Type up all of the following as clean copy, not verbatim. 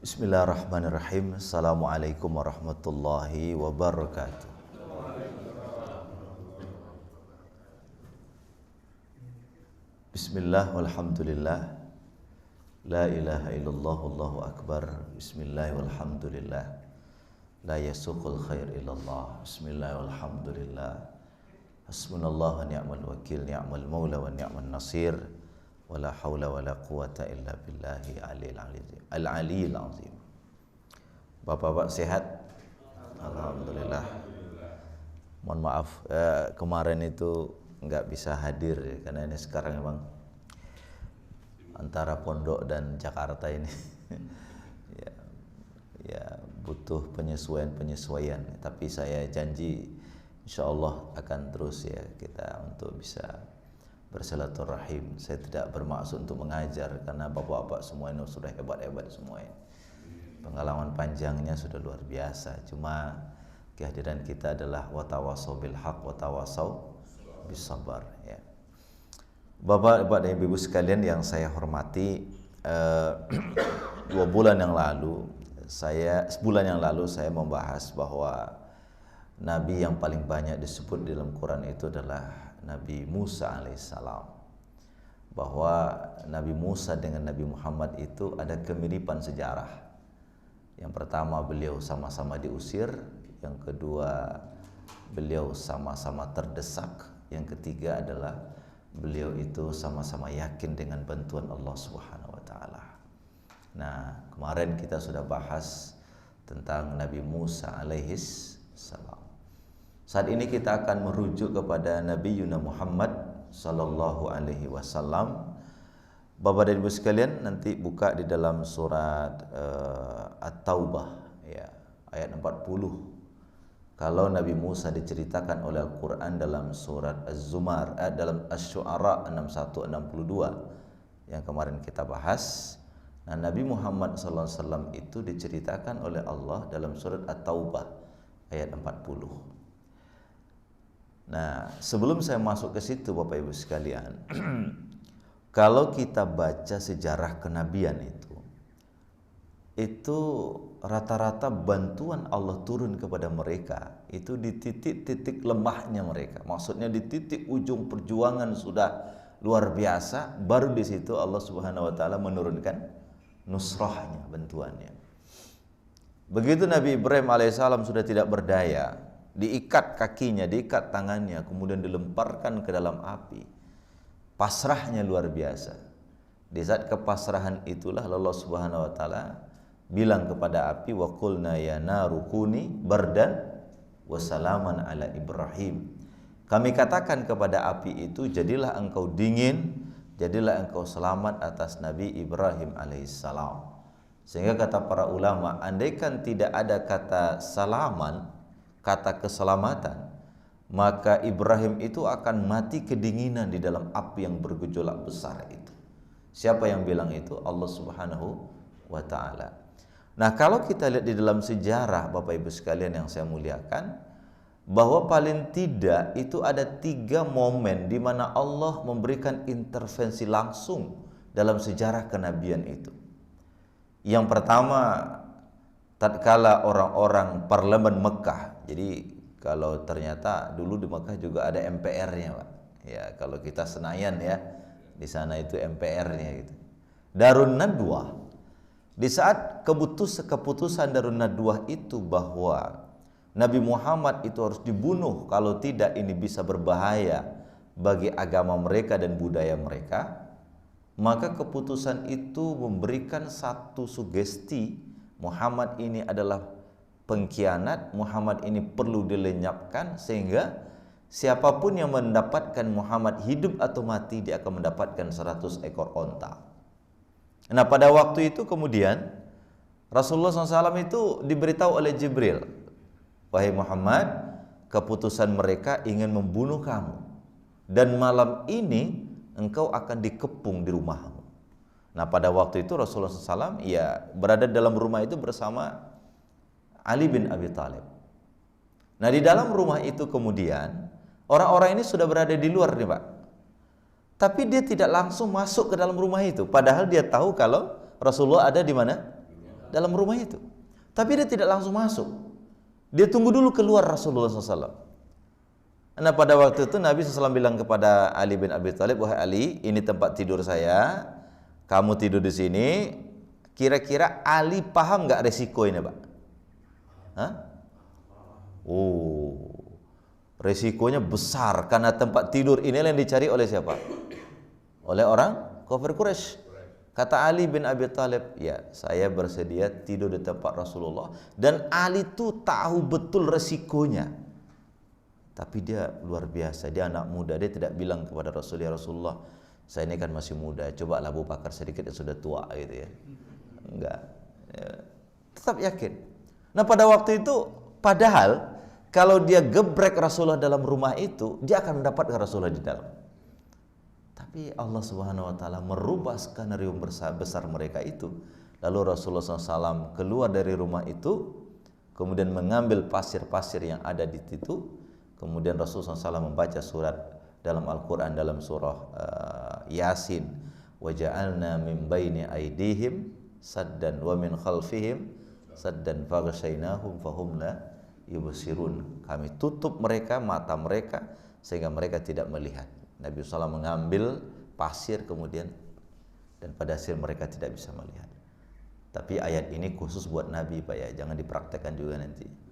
Bismillahirrahmanirrahim. Assalamualaikum warahmatullahi wabarakatuh. Bismillah walhamdulillah. La ilaha illallah wallahu akbar. Bismillah walhamdulillah. La yasuqul khair illallah. Bismillah walhamdulillah. Hasbunallahu wa ni'mal wakil, ni'mal maula wa ni'mal nasir. Wala haula wala quwata illa billahi al-aliyil azim. Bapak-bapak sehat? Alhamdulillah. Mohon maaf kemarin itu nggak bisa hadir karena ini sekarang memang antara pondok dan Jakarta ini ya butuh penyesuaian. Tapi saya janji insyaallah akan terus ya kita untuk bisa bersilaturahim. Saya tidak bermaksud untuk mengajar karena bapak-bapak semua ini sudah hebat-hebat semua ini. Pengalaman panjangnya sudah luar biasa. Cuma kehadiran kita adalah watawasau bil haq watawasau bis sabar ya. Bapak-bapak dan ibu sekalian yang saya hormati, sebulan yang lalu saya membahas bahwa nabi yang paling banyak disebut di dalam Quran itu adalah Nabi Musa alaihissalam, bahwa Nabi Musa dengan Nabi Muhammad itu ada kemiripan sejarah. Yang pertama beliau sama-sama diusir, yang kedua beliau sama-sama terdesak, yang ketiga adalah beliau itu sama-sama yakin dengan bantuan Allah Subhanahu wa taala. Nah, kemarin kita sudah bahas tentang Nabi Musa alaihissalam. Saat ini kita akan merujuk kepada Nabi Yuna Muhammad sallallahu alaihi wasallam. Bapak dan Ibu sekalian, nanti buka di dalam surat At-Taubah ya, ayat 40. Kalau Nabi Musa diceritakan oleh Al-Qur'an dalam surat Az-Zumar, dalam Asy-Syu'ara 61-62 yang kemarin kita bahas. Nah, Nabi Muhammad sallallahu alaihi wasallam itu diceritakan oleh Allah dalam surat At-Taubah ayat 40. Nah, sebelum saya masuk ke situ Bapak Ibu sekalian, kalau kita baca sejarah kenabian itu rata-rata bantuan Allah turun kepada mereka itu di titik-titik lemahnya mereka. Maksudnya di titik ujung perjuangan sudah luar biasa, baru di situ Allah Subhanahu wa taala menurunkan nusrahnya, bantuannya. Begitu Nabi Ibrahim alaihissalam sudah tidak berdaya, diikat kakinya, diikat tangannya, kemudian dilemparkan ke dalam api. Pasrahnya luar biasa. Di saat kepasrahan itulah Allah Subhanahu wa taala bilang kepada api, wa qulna ya naru kuni bardan wa salaman ala Ibrahim. Kami katakan kepada api itu, jadilah engkau dingin, jadilah engkau selamat atas Nabi Ibrahim alaihissalam. Sehingga kata para ulama, andaikan tidak ada kata salaman, kata keselamatan, maka Ibrahim itu akan mati kedinginan di dalam api yang bergejolak besar itu. Siapa yang bilang itu? Allah Subhanahu wa taala. Nah, kalau kita lihat di dalam sejarah Bapak Ibu sekalian yang saya muliakan, bahwa paling tidak itu ada 3 momen di mana Allah memberikan intervensi langsung dalam sejarah kenabian itu. Yang pertama, tatkala orang-orang parlemen Mekah. Jadi kalau ternyata dulu di Mekah juga ada MPR-nya, Pak. Ya, kalau kita Senayan ya, di sana itu MPR-nya gitu. Darun Nadwah. Di saat keputusan Darun Nadwah itu bahwa Nabi Muhammad itu harus dibunuh, kalau tidak ini bisa berbahaya bagi agama mereka dan budaya mereka, maka keputusan itu memberikan satu sugesti, Muhammad ini adalah pengkhianat, Muhammad ini perlu dilenyapkan, sehingga siapapun yang mendapatkan Muhammad hidup atau mati, dia akan mendapatkan 100 ekor onta. Nah, pada waktu itu kemudian Rasulullah SAW itu diberitahu oleh Jibril, wahai Muhammad, keputusan mereka ingin membunuh kamu, dan malam ini engkau akan dikepung di rumahmu. Nah, pada waktu itu Rasulullah SAW ya berada dalam rumah itu bersama Ali bin Abi Thalib. Nah, di dalam rumah itu kemudian orang-orang ini sudah berada di luar nih, Pak. Tapi dia tidak langsung masuk ke dalam rumah itu, padahal dia tahu kalau Rasulullah ada di mana? dalam rumah itu. Tapi dia tidak langsung masuk. Dia tunggu dulu keluar Rasulullah SAW. Nah pada waktu itu Nabi SAW bilang kepada Ali bin Abi Thalib, wahai Ali, ini tempat tidur saya, kamu tidur di sini. Kira-kira Ali paham nggak resiko ini, Pak? Hah? Oh, resikonya besar karena tempat tidur ini yang dicari oleh siapa? Oleh orang kafir Quraisy. Kata Ali bin Abi Thalib, ya saya bersedia tidur di tempat Rasulullah. Dan Ali tuh tahu betul resikonya. Tapi dia luar biasa, dia anak muda, dia tidak bilang kepada Rasulullah, ya Rasulullah, saya ini kan masih muda, coba Abu Bakar sedikit yang sudah tua gitu ya. Enggak. Ya. Tetap yakin. Nah pada waktu itu, padahal kalau dia gebrek Rasulullah dalam rumah itu, dia akan mendapatkan Rasulullah di dalam. Tapi Allah Subhanahu Wa Taala merubah skenario besar mereka itu. Lalu Rasulullah SAW keluar dari rumah itu, kemudian mengambil pasir-pasir yang ada di situ. Kemudian Rasulullah SAW membaca surat dalam Al-Quran dalam surah Yasin, وَجَعَلْنَا مِنْ بَيْنِ أَيْدِيهِمْ سَدًّا وَمِنْ خَلْفِهِمْ سَدًّا فَغَشَيْنَاهُمْ فَهُمْ لَا يُبْصِرُونَ. Kami tutup mereka, mata mereka, sehingga mereka tidak melihat. Nabi SAW mengambil pasir kemudian, dan pada hasil mereka tidak bisa melihat. Tapi ayat ini khusus buat Nabi, Pak ya, jangan dipraktekkan juga nanti.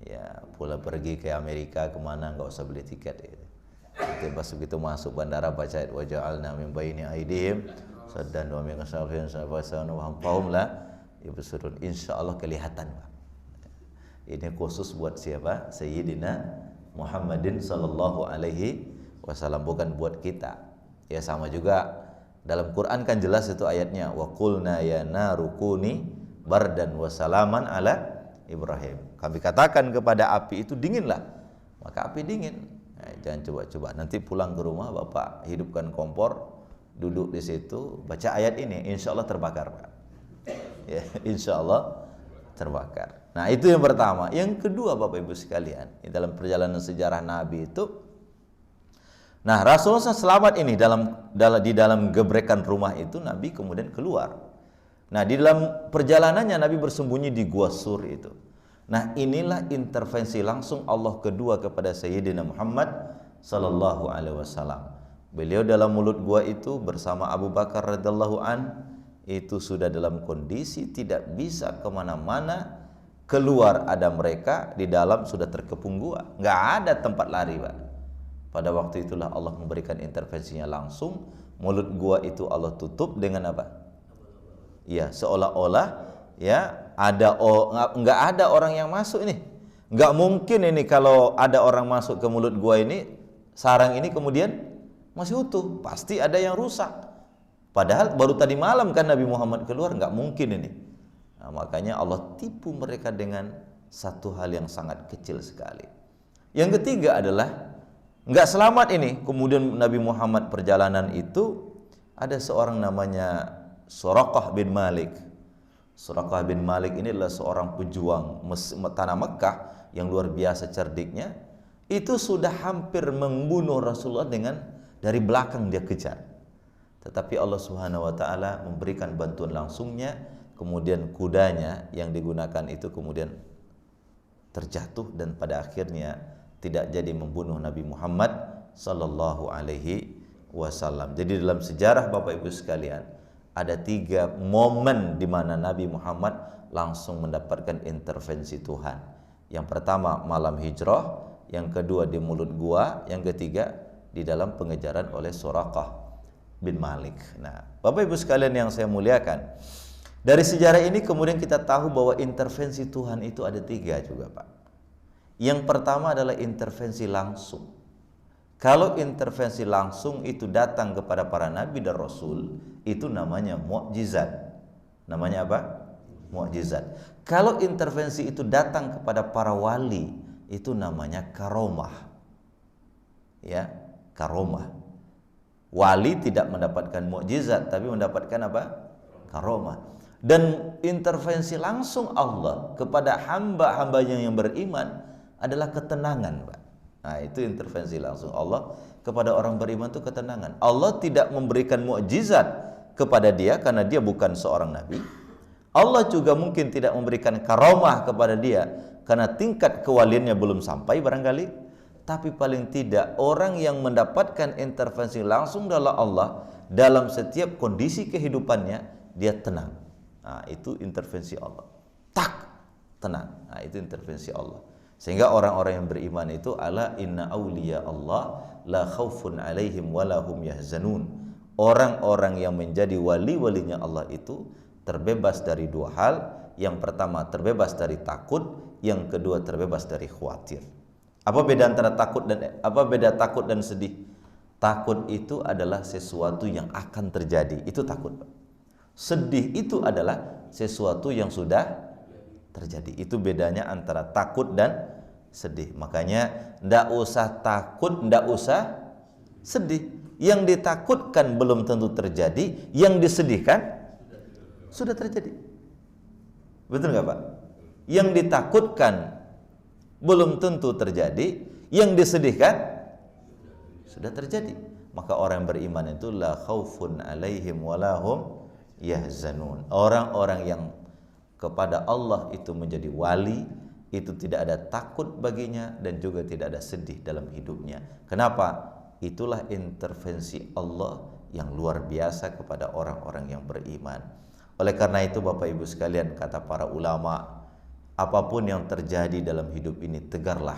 Ya, pula pergi ke Amerika kemana nggak usah beli tiket gitu. Nanti pas begitu masuk bandara baca ayat waja'alna min baini aidihim saddan wa min khalfihim saddan wa hum la yubsirun. Insyaallah kelihatan, Pak. Ini khusus buat siapa? Sayyidina Muhammadin sallallahu alaihi wasallam, bukan buat kita. Ya sama juga dalam Quran kan jelas itu ayatnya, wa qulna ya naru kuni bardan wa salaman ala Ibrahim. Kami katakan kepada api itu dinginlah, maka api dingin. Jangan coba-coba. Nanti pulang ke rumah Bapak hidupkan kompor, duduk di situ, baca ayat ini, insya Allah terbakar, Pak. Ya, insya Allah terbakar. Nah itu yang pertama. Yang kedua Bapak Ibu sekalian, dalam perjalanan sejarah Nabi itu, nah Rasulullah selamat ini di dalam gebrekan rumah itu, Nabi kemudian keluar. Nah di dalam perjalanannya Nabi bersembunyi di Gua Sur itu. Nah inilah intervensi langsung Allah kedua kepada Sayyidina Muhammad sallallahu alaihi wasallam. Beliau dalam mulut gua itu bersama Abu Bakar radhiyallahu an itu sudah dalam kondisi tidak bisa kemana-mana, keluar ada mereka, di dalam sudah terkepung gua, nggak ada tempat lari, Pak. Pada waktu itulah Allah memberikan intervensinya langsung. Mulut gua itu Allah tutup dengan apa? Ya seolah-olah ya nggak ada orang yang masuk ini. Nggak mungkin ini kalau ada orang masuk ke mulut gua ini, sarang ini kemudian masih utuh, pasti ada yang rusak. Padahal baru tadi malam kan Nabi Muhammad keluar, nggak mungkin ini. Nah, makanya Allah tipu mereka dengan satu hal yang sangat kecil sekali. Yang ketiga adalah nggak selamat ini. Kemudian Nabi Muhammad perjalanan itu ada seorang namanya Suraqah bin Malik. Suraqah bin Malik ini adalah seorang pejuang tanah Mekah yang luar biasa cerdiknya. Itu sudah hampir membunuh Rasulullah dengan dari belakang dia kejar. Tetapi Allah Subhanahu wa taala memberikan bantuan langsungnya, kemudian kudanya yang digunakan itu kemudian terjatuh dan pada akhirnya tidak jadi membunuh Nabi Muhammad sallallahu alaihi wasallam. Jadi dalam sejarah Bapak Ibu sekalian, ada 3 momen di mana Nabi Muhammad langsung mendapatkan intervensi Tuhan. Yang pertama malam hijrah, yang kedua di mulut gua, yang ketiga di dalam pengejaran oleh Suraqah bin Malik. Nah, Bapak Ibu sekalian yang saya muliakan, dari sejarah ini kemudian kita tahu bahwa intervensi Tuhan itu ada 3 juga, Pak. Yang pertama adalah intervensi langsung. Kalau intervensi langsung itu datang kepada para nabi dan rasul, itu namanya mukjizat. Namanya apa? Mukjizat. Kalau intervensi itu datang kepada para wali, itu namanya karomah. Ya, karomah. Wali tidak mendapatkan mukjizat, tapi mendapatkan apa? Karomah. Dan intervensi langsung Allah kepada hamba-hambanya yang beriman adalah ketenangan, Pak. Nah, itu intervensi langsung Allah kepada orang beriman itu ketenangan. Allah tidak memberikan mukjizat kepada dia karena dia bukan seorang nabi. Allah juga mungkin tidak memberikan karamah kepada dia karena tingkat kewaliannya belum sampai barangkali. Tapi paling tidak orang yang mendapatkan intervensi langsung dari Allah dalam setiap kondisi kehidupannya, dia tenang. Nah, itu intervensi Allah. Tak, tenang. Nah, itu intervensi Allah. Sehingga orang-orang yang beriman itu, ala inna awliya Allah la khaufun alaihim walahum yahzanun. Orang-orang yang menjadi wali-walinya Allah itu terbebas dari dua hal. Yang pertama terbebas dari takut, yang kedua terbebas dari khawatir. Apa beda antara takut dan sedih? Takut itu adalah sesuatu yang akan terjadi, itu takut. Sedih itu adalah sesuatu yang sudah terjadi. Itu bedanya antara takut dan sedih. Makanya ndak usah takut, ndak usah sedih. Yang ditakutkan belum tentu terjadi, yang disedihkan sudah terjadi. Betul nggak Pak? Yang ditakutkan belum tentu terjadi, yang disedihkan sudah terjadi. Maka orang yang beriman itu la khaufun alaihim walahum yahzanun. Orang-orang yang kepada Allah itu menjadi wali, itu tidak ada takut baginya dan juga tidak ada sedih dalam hidupnya. Kenapa? Itulah intervensi Allah yang luar biasa kepada orang-orang yang beriman. Oleh karena itu Bapak Ibu sekalian, kata para ulama, apapun yang terjadi dalam hidup ini, tegarlah.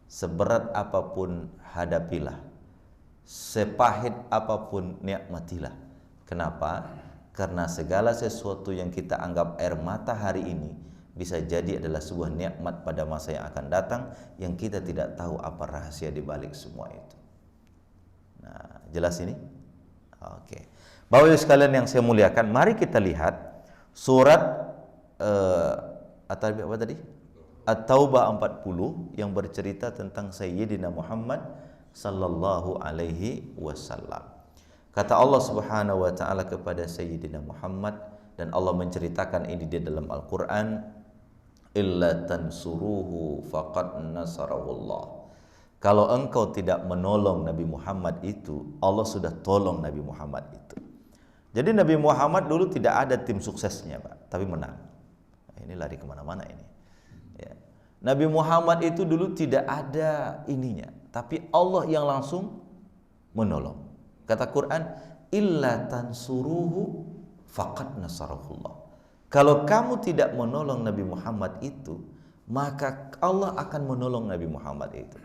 Seberat apapun hadapilah. Sepahit apapun nikmatilah. Kenapa? Karena segala sesuatu yang kita anggap air mata hari ini bisa jadi adalah sebuah nikmat pada masa yang akan datang yang kita tidak tahu apa rahasia di balik semua itu. Nah, jelas ini? Oke. Bapak Ibu sekalian yang saya muliakan, mari kita lihat surat apa tadi? At-Taubah 40 yang bercerita tentang Sayyidina Muhammad sallallahu alaihi wasallam. Kata Allah Subhanahu wa taala kepada Sayyidina Muhammad, dan Allah menceritakan ini di dalam Al-Qur'an, illa tansuruhu faqad nasarahullah. Kalau engkau tidak menolong Nabi Muhammad itu, Allah sudah tolong Nabi Muhammad itu. Jadi Nabi Muhammad dulu tidak ada tim suksesnya Pak, tapi menang. Ini lari kemana-mana ini ya. Nabi Muhammad itu dulu tidak ada ininya, tapi Allah yang langsung menolong. Kata Quran, illa tansuruhu faqad nasarahullah. Kalau kamu tidak menolong Nabi Muhammad itu, maka Allah akan menolong Nabi Muhammad itu.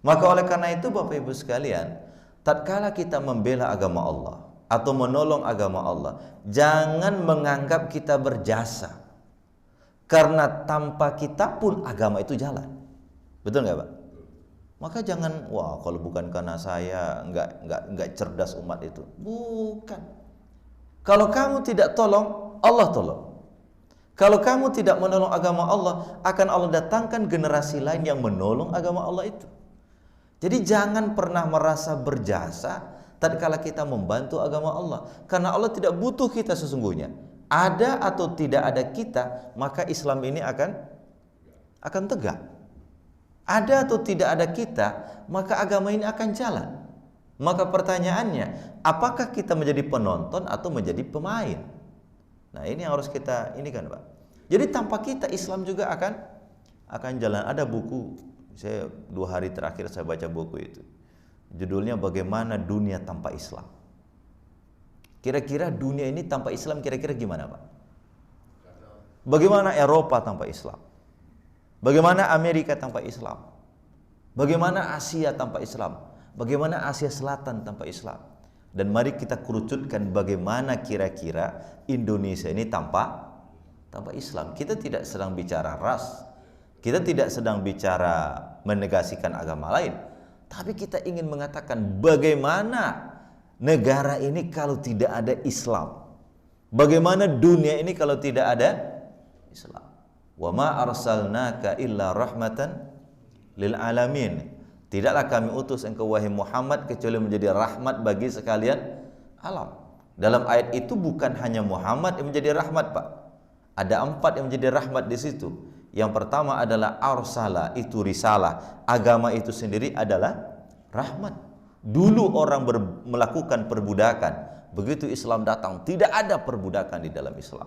Maka oleh karena itu Bapak Ibu sekalian, tatkala kita membela agama Allah atau menolong agama Allah, jangan menganggap kita berjasa. Karena tanpa kita pun agama itu jalan. Betul nggak Pak? Maka jangan, wah kalau bukan karena saya nggak cerdas umat itu. Bukan. Kalau kamu tidak tolong, Allah tolong. Kalau kamu tidak menolong agama Allah, akan Allah datangkan generasi lain yang menolong agama Allah itu. Jadi jangan pernah merasa berjasa tatkala kita membantu agama Allah, karena Allah tidak butuh kita sesungguhnya. Ada atau tidak ada kita, maka Islam ini akan tegak. Ada atau tidak ada kita, maka agama ini akan jalan. Maka pertanyaannya, apakah kita menjadi penonton atau menjadi pemain? Nah, ini yang harus kita ini kan Pak. Jadi tanpa kita Islam juga akan jalan. Ada buku, saya 2 hari terakhir saya baca buku itu. Judulnya Bagaimana Dunia Tanpa Islam. Kira-kira dunia ini tanpa Islam kira-kira gimana Pak? Bagaimana Eropa tanpa Islam? Bagaimana Amerika tanpa Islam? Bagaimana Asia tanpa Islam? Bagaimana Asia Selatan tanpa Islam? Dan mari kita kerucutkan bagaimana kira-kira Indonesia ini tanpa Islam. Kita tidak sedang bicara ras. Kita tidak sedang bicara menegasikan agama lain. Tapi kita ingin mengatakan bagaimana negara ini kalau tidak ada Islam. Bagaimana dunia ini kalau tidak ada Islam. Wa ma arsalnaka illa rahmatan lil alamin. Tidaklah kami utus engkau wahai Muhammad kecuali menjadi rahmat bagi sekalian alam. Dalam ayat itu bukan hanya Muhammad yang menjadi rahmat Pak. Ada 4 yang menjadi rahmat di situ. Yang pertama adalah arsala, itu risalah. Agama itu sendiri adalah rahmat. Dulu orang melakukan perbudakan. Begitu Islam datang, tidak ada perbudakan di dalam Islam.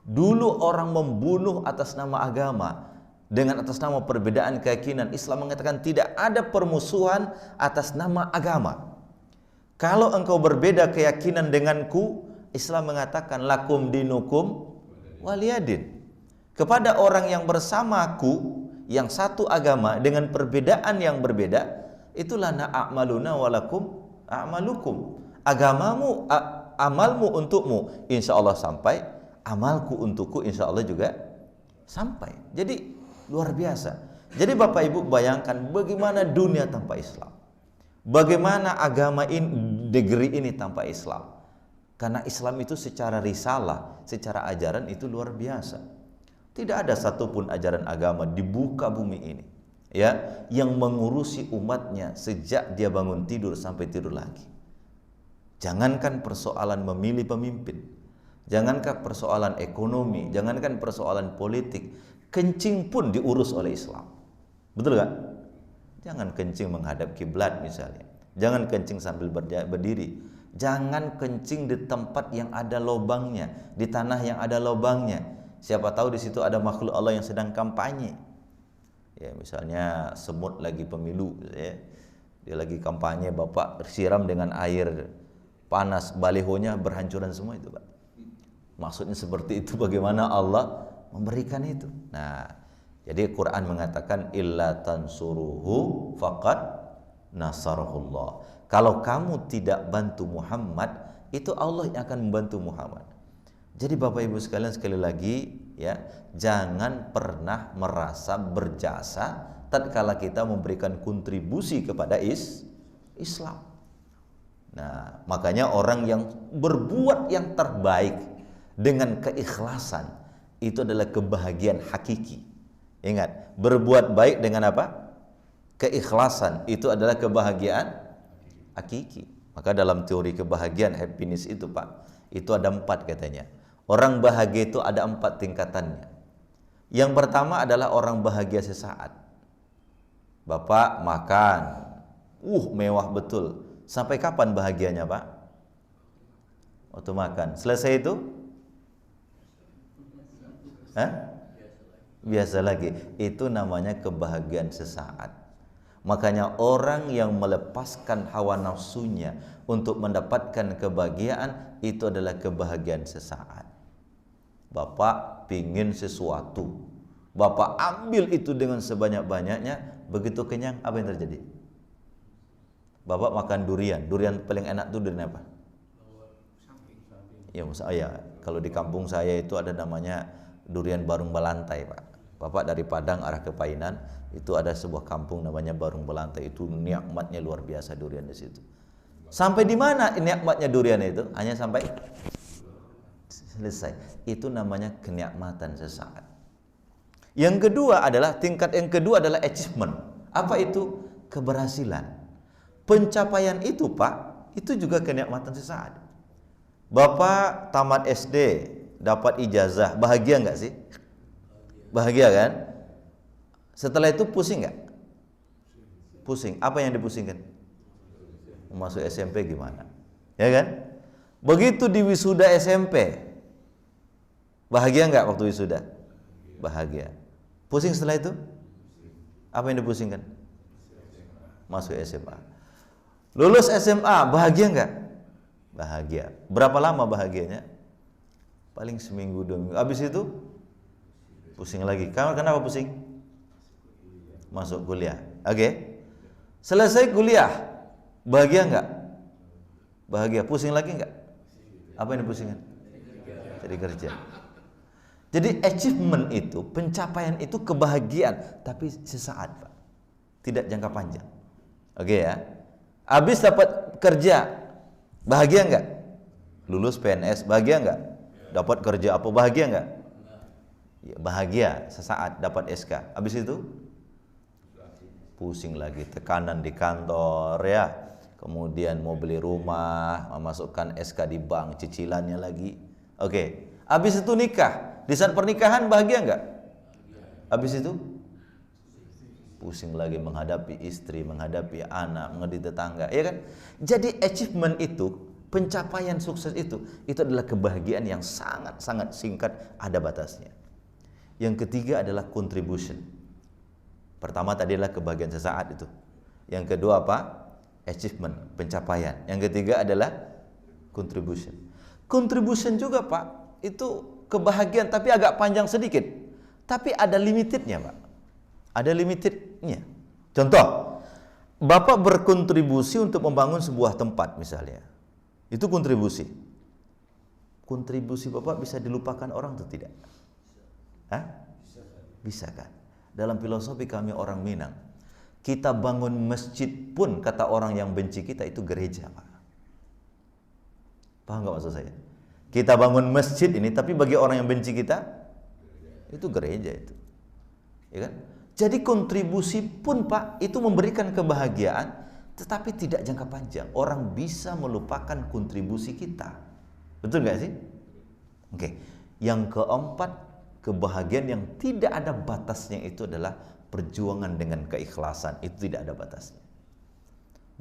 Dulu orang membunuh atas nama agama, dengan atas nama perbedaan keyakinan. Islam mengatakan tidak ada permusuhan atas nama agama. Kalau engkau berbeda keyakinan denganku, Islam mengatakan lakum dinukum waliyadin. Kepada orang yang bersamaku, yang satu agama dengan perbedaan yang berbeda, itulah a'maluna walakum a'malukum. Agamamu, amalmu untukmu, insya Allah sampai. Amalku untukku, insya Allah juga sampai. Jadi luar biasa. Jadi Bapak Ibu bayangkan bagaimana dunia tanpa Islam, bagaimana agama ini, negeri ini tanpa Islam. Karena Islam itu secara risalah, secara ajaran itu luar biasa. Tidak ada satupun ajaran agama di muka bumi ini, ya, yang mengurusi umatnya sejak dia bangun tidur sampai tidur lagi. Jangankan persoalan memilih pemimpin, jangankan persoalan ekonomi, jangankan persoalan politik, kencing pun diurus oleh Islam. Betul gak? Jangan kencing menghadap kiblat misalnya. Jangan kencing sambil berdiri. Jangan kencing di tempat yang ada lubangnya, di tanah yang ada lubangnya. Siapa tahu di situ ada makhluk Allah yang sedang kampanye. Ya, misalnya semut lagi pemilu, ya. Dia lagi kampanye, Bapak siram dengan air panas, balihonya berhancuran semua itu, Pak. Maksudnya seperti itu, bagaimana Allah memberikan itu. Nah, jadi Quran mengatakan illa tansuruhu faqad nasarahullah. Kalau kamu tidak bantu Muhammad, itu Allah yang akan membantu Muhammad. Jadi Bapak Ibu sekalian, sekali lagi ya, jangan pernah merasa berjasa tatkala kita memberikan kontribusi kepada Islam. Nah, makanya orang yang berbuat yang terbaik dengan keikhlasan itu adalah kebahagiaan hakiki. Ingat, berbuat baik dengan apa? Keikhlasan itu adalah kebahagiaan hakiki. Maka dalam teori kebahagiaan, happiness itu, Pak, itu ada 4 katanya. Orang bahagia itu ada 4 tingkatannya. Yang pertama adalah orang bahagia sesaat. Bapak makan, mewah betul. Sampai kapan bahagianya, Pak? Waktu makan. Selesai itu? Biasa lagi. Itu namanya kebahagiaan sesaat. Makanya orang yang melepaskan hawa nafsunya untuk mendapatkan kebahagiaan, itu adalah kebahagiaan sesaat. Bapak pingin sesuatu, Bapak ambil itu dengan sebanyak-banyaknya, begitu kenyang, apa yang terjadi? Bapak makan durian, durian paling enak itu durian apa? Ya, kalau di kampung saya itu ada namanya durian Barung Balantai, Pak. Bapak dari Padang arah ke Painan, itu ada sebuah kampung namanya Barung Balantai. Itu nikmatnya luar biasa durian di situ. Sampai di mana nikmatnya durian itu? Hanya sampai selesai. Itu namanya kenikmatan sesaat. Yang kedua adalah tingkat yang kedua adalah achievement. Apa itu? Keberhasilan. Pencapaian itu, Pak, itu juga kenikmatan sesaat. Bapak tamat SD, dapat ijazah, bahagia nggak sih? Bahagia kan? Setelah itu pusing nggak? Pusing. Apa yang dipusingkan? Masuk SMP gimana? Ya kan? Begitu di wisuda SMP, bahagia nggak waktu wisuda? Bahagia. Pusing setelah itu? Apa yang dipusingkan? Masuk SMA. Lulus SMA, bahagia nggak? Bahagia. Berapa lama bahagianya? Paling seminggu 2 minggu. Habis itu pusing lagi. Kenapa pusing? Masuk kuliah. Oke. Selesai kuliah, bahagia nggak? Bahagia. Pusing lagi nggak? Apa yang dipusingkan? Jadi kerja. Jadi achievement itu, pencapaian itu kebahagiaan, tapi sesaat, Pak. Tidak jangka panjang. Oke ya. Habis dapat kerja, bahagia nggak? Lulus PNS, bahagia nggak? Dapat kerja apa, bahagia nggak? Ya, bahagia sesaat dapat SK. Habis itu pusing lagi, tekanan di kantor ya. Kemudian mau beli rumah, memasukkan SK di bank, cicilannya lagi. Oke. Habis itu nikah. Di saat pernikahan bahagia nggak? Habis itu pusing lagi menghadapi istri, menghadapi anak, menghadapi tetangga, ya kan? Jadi achievement itu Pencapaian sukses itu adalah kebahagiaan yang sangat-sangat singkat, ada batasnya. Yang ketiga adalah contribution. Pertama tadi adalah kebahagiaan sesaat itu. Yang kedua apa? Achievement, pencapaian. Yang ketiga adalah contribution. Contribution juga Pak, itu kebahagiaan tapi agak panjang sedikit. Tapi ada limitednya Pak. Ada limitednya. Contoh, Bapak berkontribusi untuk membangun sebuah tempat misalnya. Itu kontribusi. Kontribusi Bapak bisa dilupakan orang atau tidak? Hah? Bisa kan? Dalam filosofi kami orang Minang, kita bangun masjid pun kata orang yang benci kita itu gereja Pak. Paham nggak maksud saya? Kita bangun masjid ini, tapi bagi orang yang benci kita, itu gereja itu. Ya kan? Jadi kontribusi pun Pak, itu memberikan kebahagiaan, tetapi tidak jangka panjang. Orang bisa melupakan kontribusi kita. Betul nggak sih? Oke. Yang keempat, kebahagiaan yang tidak ada batasnya itu adalah perjuangan dengan keikhlasan. Itu tidak ada batasnya.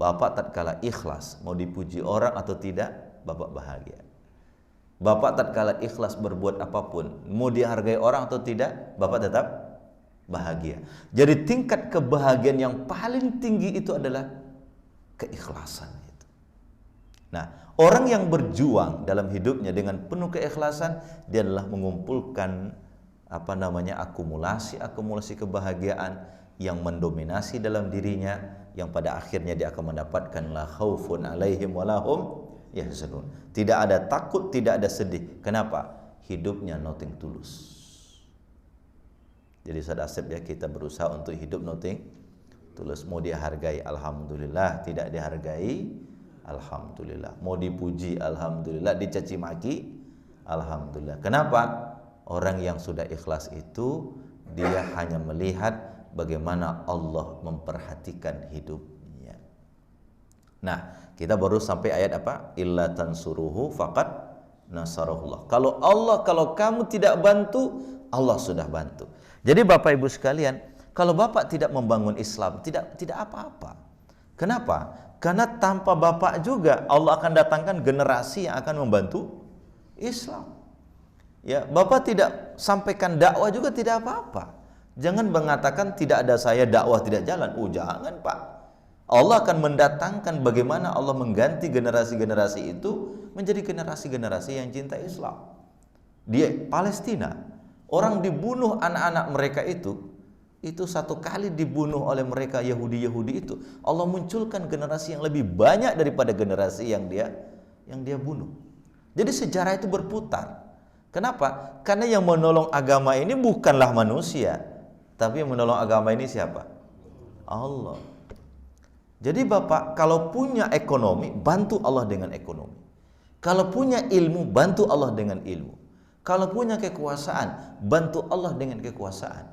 Bapak tatkala ikhlas, mau dipuji orang atau tidak, Bapak bahagia. Bapak tatkala ikhlas berbuat apapun, mau dihargai orang atau tidak, Bapak tetap bahagia. Jadi tingkat kebahagiaan yang paling tinggi itu adalah keikhlasan itu. Nah, orang yang berjuang dalam hidupnya dengan penuh keikhlasan, dia adalah mengumpulkan akumulasi kebahagiaan yang mendominasi dalam dirinya, yang pada akhirnya dia akan mendapatkan la khaufun alaihim walahum yahzanun. Tidak ada takut, tidak ada sedih. Kenapa? Hidupnya nothing tulus. Jadi sadasep ya, kita berusaha untuk hidup nothing tulus. Mau dihargai, alhamdulillah. Tidak dihargai, alhamdulillah. Mau dipuji, alhamdulillah. Dicaci maki, alhamdulillah. Kenapa? Orang yang sudah ikhlas itu, dia hanya melihat bagaimana Allah memperhatikan hidupnya. Nah, kita baru sampai ayat apa? Illa tansuruhu faqad nasarahullah. Kalau kamu tidak bantu, Allah sudah bantu. Jadi Bapak Ibu sekalian, kalau Bapak tidak membangun Islam, tidak apa-apa. Kenapa? Karena tanpa Bapak juga Allah akan datangkan generasi yang akan membantu Islam. Ya, Bapak tidak sampaikan dakwah juga tidak apa-apa. Jangan mengatakan tidak ada saya dakwah tidak jalan. Oh, jangan Pak. Allah akan mendatangkan bagaimana Allah mengganti generasi-generasi itu menjadi generasi-generasi yang cinta Islam. Di Palestina, orang dibunuh anak-anak mereka itu satu kali dibunuh oleh mereka Yahudi itu. Allah munculkan generasi yang lebih banyak daripada generasi yang dia bunuh. Jadi sejarah itu berputar. Kenapa? Karena yang menolong agama ini bukanlah manusia, tapi yang menolong agama ini siapa? Allah. Jadi Bapak kalau punya ekonomi, bantu Allah dengan ekonomi. Kalau punya ilmu, bantu Allah dengan ilmu. Kalau punya kekuasaan, bantu Allah dengan kekuasaan.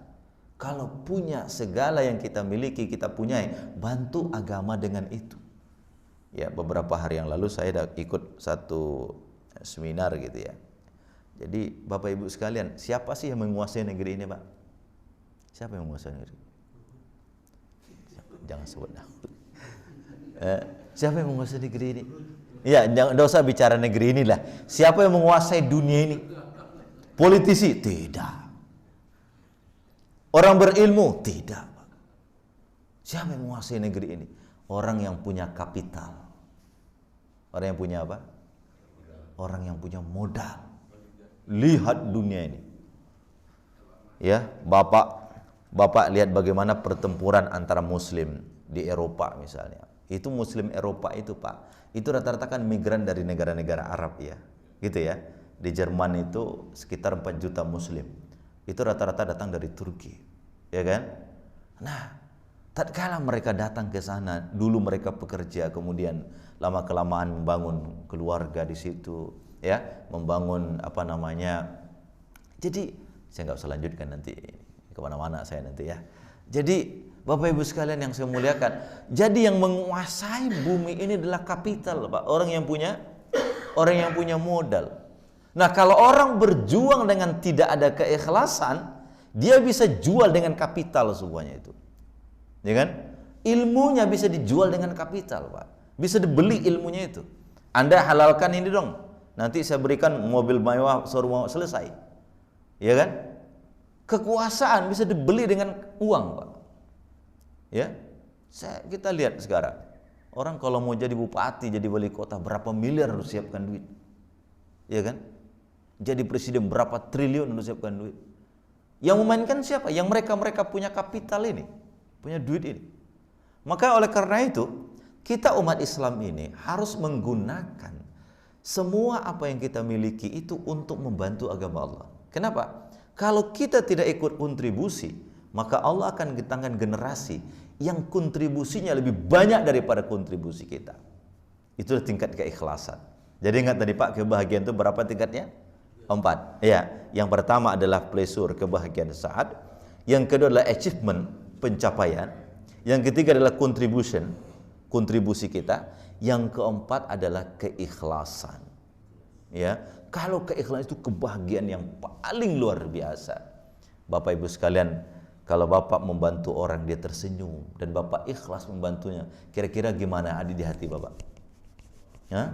Kalau punya segala yang kita miliki, kita punyai, bantu agama dengan itu. Ya, beberapa hari yang lalu saya ikut satu seminar gitu ya. Jadi Bapak Ibu sekalian, siapa sih yang menguasai negeri ini Pak? Siapa yang menguasai negeri? Jangan sebut nama. Siapa yang menguasai negeri ini? Ya, jangan usah bicara negeri inilah. Siapa yang menguasai dunia ini? Politisi? Tidak. Orang berilmu? Tidak. Siapa yang menguasai negeri ini? Orang yang punya kapital. Orang yang punya apa? Orang yang punya modal. Lihat dunia ini. Ya, Bapak lihat bagaimana pertempuran antara muslim di Eropa misalnya. Itu muslim Eropa itu Pak, itu rata-rata kan migran dari negara-negara Arab ya. Gitu ya. Di Jerman itu sekitar 4 juta muslim. Itu rata-rata datang dari Turki. Ya kan? Nah, tatkala mereka datang ke sana, dulu mereka pekerja, kemudian lama-kelamaan membangun keluarga di situ, ya, membangun Jadi saya nggak usah lanjutkan nanti kemana-mana saya nanti ya. Jadi Bapak Ibu sekalian yang saya muliakan, jadi yang menguasai bumi ini adalah kapital Pak, orang yang punya modal. Nah, kalau orang berjuang dengan tidak ada keikhlasan, dia bisa jual dengan kapital semuanya itu. Ya kan? Ilmunya bisa dijual dengan kapital, Pak. Bisa dibeli ilmunya itu. Anda halalkan ini dong. Nanti saya berikan mobil mewah, mewah, selesai. Ya kan? Kekuasaan bisa dibeli dengan uang, Pak. Ya. Kita lihat sekarang. Orang kalau mau jadi bupati, jadi wali kota, berapa miliar harus siapkan duit. Ya kan? Jadi presiden berapa triliun harus siapkan duit. Yang memainkan siapa? Yang mereka punya kapital ini, punya duit ini. Maka oleh karena itu, kita umat Islam ini harus menggunakan semua apa yang kita miliki itu untuk membantu agama Allah. Kenapa? Kalau kita tidak ikut kontribusi, maka Allah akan datangkan generasi yang kontribusinya lebih banyak daripada kontribusi kita. Itulah tingkat keikhlasan. Jadi ingat tadi Pak, kebahagiaan itu berapa tingkatnya? 4. Ya, yang pertama adalah pleasure, kebahagiaan saat. Yang kedua adalah achievement, pencapaian. Yang ketiga adalah contribution, kontribusi kita. Yang keempat adalah keikhlasan. Ya, kalau keikhlasan itu kebahagiaan yang paling luar biasa. Bapak Ibu sekalian, kalau Bapak membantu orang dia tersenyum dan Bapak ikhlas membantunya, kira-kira gimana ada di hati Bapak? Ya?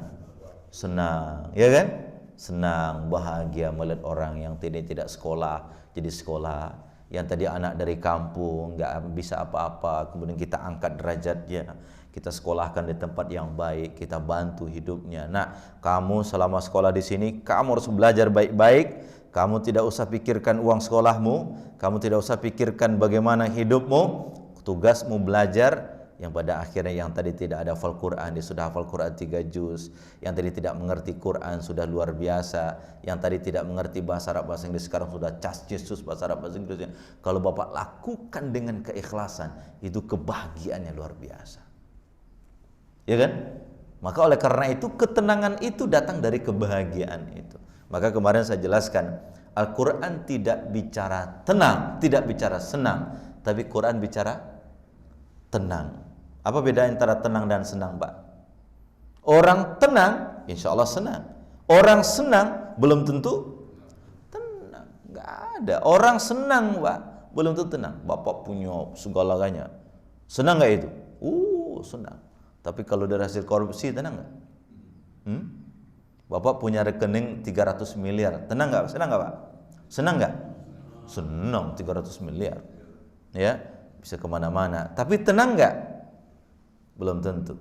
Senang, ya kan? Senang, bahagia melihat orang yang tidak sekolah jadi sekolah, yang tadi anak dari kampung nggak bisa apa-apa, kemudian kita angkat derajatnya, kita sekolahkan di tempat yang baik, kita bantu hidupnya. Nah, kamu selama sekolah di sini kamu harus belajar baik-baik, kamu tidak usah pikirkan uang sekolahmu, kamu tidak usah pikirkan bagaimana hidupmu, tugasmu belajar. Yang pada akhirnya yang tadi tidak ada hafal Quran, dia sudah hafal Quran 3 juz. Yang tadi tidak mengerti Quran sudah luar biasa. Yang tadi tidak mengerti bahasa Arab, bahasa Inggris, sekarang sudah cas Yesus bahasa Arab, bahasa Inggrisnya. Kalau Bapak lakukan dengan keikhlasan, itu kebahagiaannya luar biasa. Ya kan? Maka oleh karena itu ketenangan itu datang dari kebahagiaan itu. Maka kemarin saya jelaskan, Al-Quran tidak bicara tenang, tidak bicara senang, tapi Quran bicara tenang. Apa beda antara tenang dan senang, Pak? Orang tenang, insya Allah senang. Orang senang, belum tentu tenang. Nggak ada. Orang senang, Pak, belum tentu tenang. Bapak punya segala-galanya. Senang nggak itu? Senang. Tapi kalau dari hasil korupsi, tenang nggak? Bapak punya rekening 300 miliar. Tenang nggak? Senang nggak, Pak? Senang nggak? Senang, 300 miliar. Ya, bisa kemana-mana. Tapi tenang nggak? Belum tentu,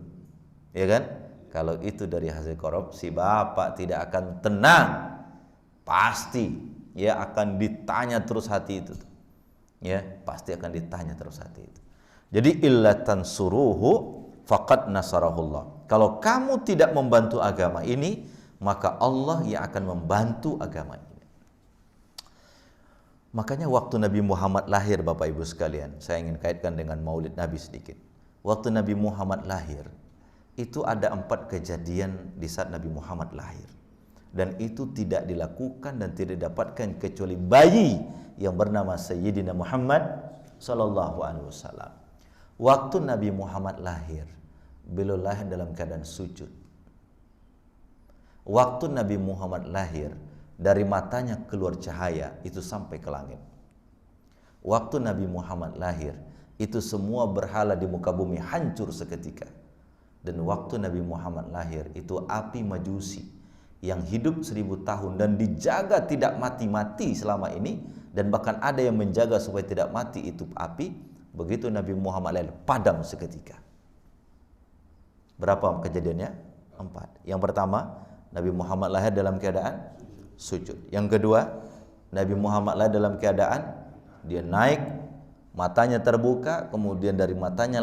ya kan? Kalau itu dari hasil korupsi, Bapak tidak akan tenang, pasti ya akan ditanya terus hati itu, ya pasti akan ditanya terus hati itu. Jadi illatan suruhu faqad nasarahullah. Kalau kamu tidak membantu agama ini, maka Allah yang akan membantu agama ini. Makanya waktu Nabi Muhammad lahir, Bapak Ibu sekalian, saya ingin kaitkan dengan Maulid Nabi sedikit. Waktu Nabi Muhammad lahir, itu ada 4 kejadian di saat Nabi Muhammad lahir. Dan itu tidak dilakukan dan tidak didapatkan kecuali bayi yang bernama Sayyidina Muhammad sallallahu alaihi wasallam. Waktu Nabi Muhammad lahir, beliau lahir dalam keadaan sujud. Waktu Nabi Muhammad lahir, dari matanya keluar cahaya itu sampai ke langit. Waktu Nabi Muhammad lahir, itu semua berhala di muka bumi hancur seketika. Dan waktu Nabi Muhammad lahir, itu api majusi yang hidup 1000 tahun dan dijaga tidak mati-mati selama ini, dan bahkan ada yang menjaga supaya tidak mati itu api. Begitu Nabi Muhammad lahir, padam seketika. Berapa kejadiannya? 4. Yang pertama, Nabi Muhammad lahir dalam keadaan sujud. Yang kedua, Nabi Muhammad lahir dalam keadaan dia naik, matanya terbuka, kemudian dari matanya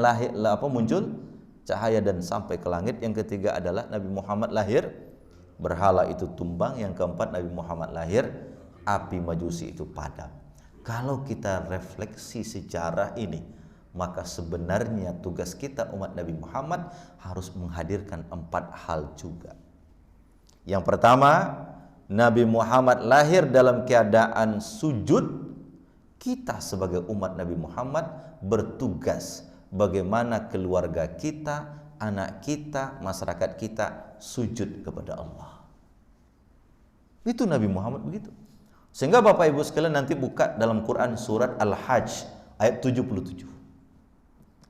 muncul cahaya dan sampai ke langit. Yang ketiga adalah Nabi Muhammad lahir, berhala itu tumbang. Yang keempat, Nabi Muhammad lahir, api majusi itu padam. Kalau kita refleksi secara ini, maka sebenarnya tugas kita umat Nabi Muhammad harus menghadirkan 4 hal juga. Yang pertama, Nabi Muhammad lahir dalam keadaan sujud. Kita sebagai umat Nabi Muhammad bertugas bagaimana keluarga kita, anak kita, masyarakat kita sujud kepada Allah. Itu Nabi Muhammad begitu. Sehingga Bapak Ibu sekalian nanti buka dalam Quran surat Al-Hajj ayat 77.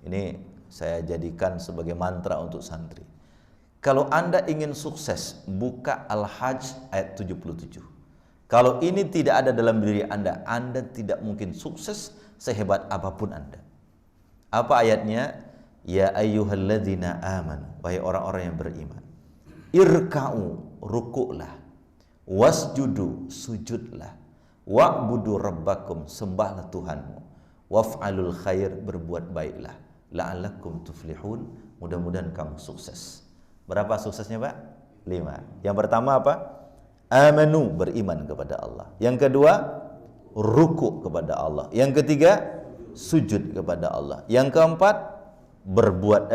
Ini saya jadikan sebagai mantra untuk santri. Kalau Anda ingin sukses, buka Al-Hajj ayat 77. Kalau ini tidak ada dalam diri Anda tidak mungkin sukses sehebat apapun Anda. Apa ayatnya? Ya ayyuhalladzina amanu, wahai orang-orang yang beriman. Irka'u, rukuklah. Wasjudu, sujudlah. Wa'budu rabbakum, sembahlah Tuhanmu. Waf'alul khair, berbuat baiklah. La'allakum tuflihun, mudah-mudahan kamu sukses. Berapa suksesnya, Pak? 5. Yang pertama apa? Amanu, beriman kepada Allah. Yang kedua, ruku kepada Allah. Yang ketiga, sujud kepada Allah. Yang keempat, berbuat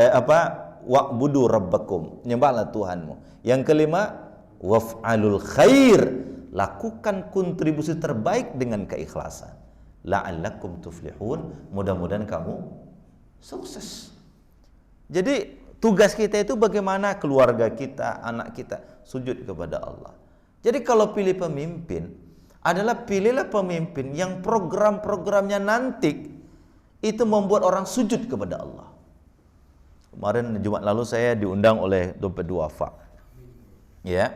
wa'budu rabbakum, nyembahlah Tuhanmu. Yang kelima, waf'alul khair, lakukan kontribusi terbaik dengan keikhlasan. La'allakum tuflihun, mudah-mudahan kamu sukses. Jadi tugas kita itu bagaimana keluarga kita, anak kita sujud kepada Allah. Jadi kalau pilih pemimpin adalah pilihlah pemimpin yang program-programnya nanti itu membuat orang sujud kepada Allah. Kemarin Jumat lalu saya diundang oleh Dompet Duafa, ya,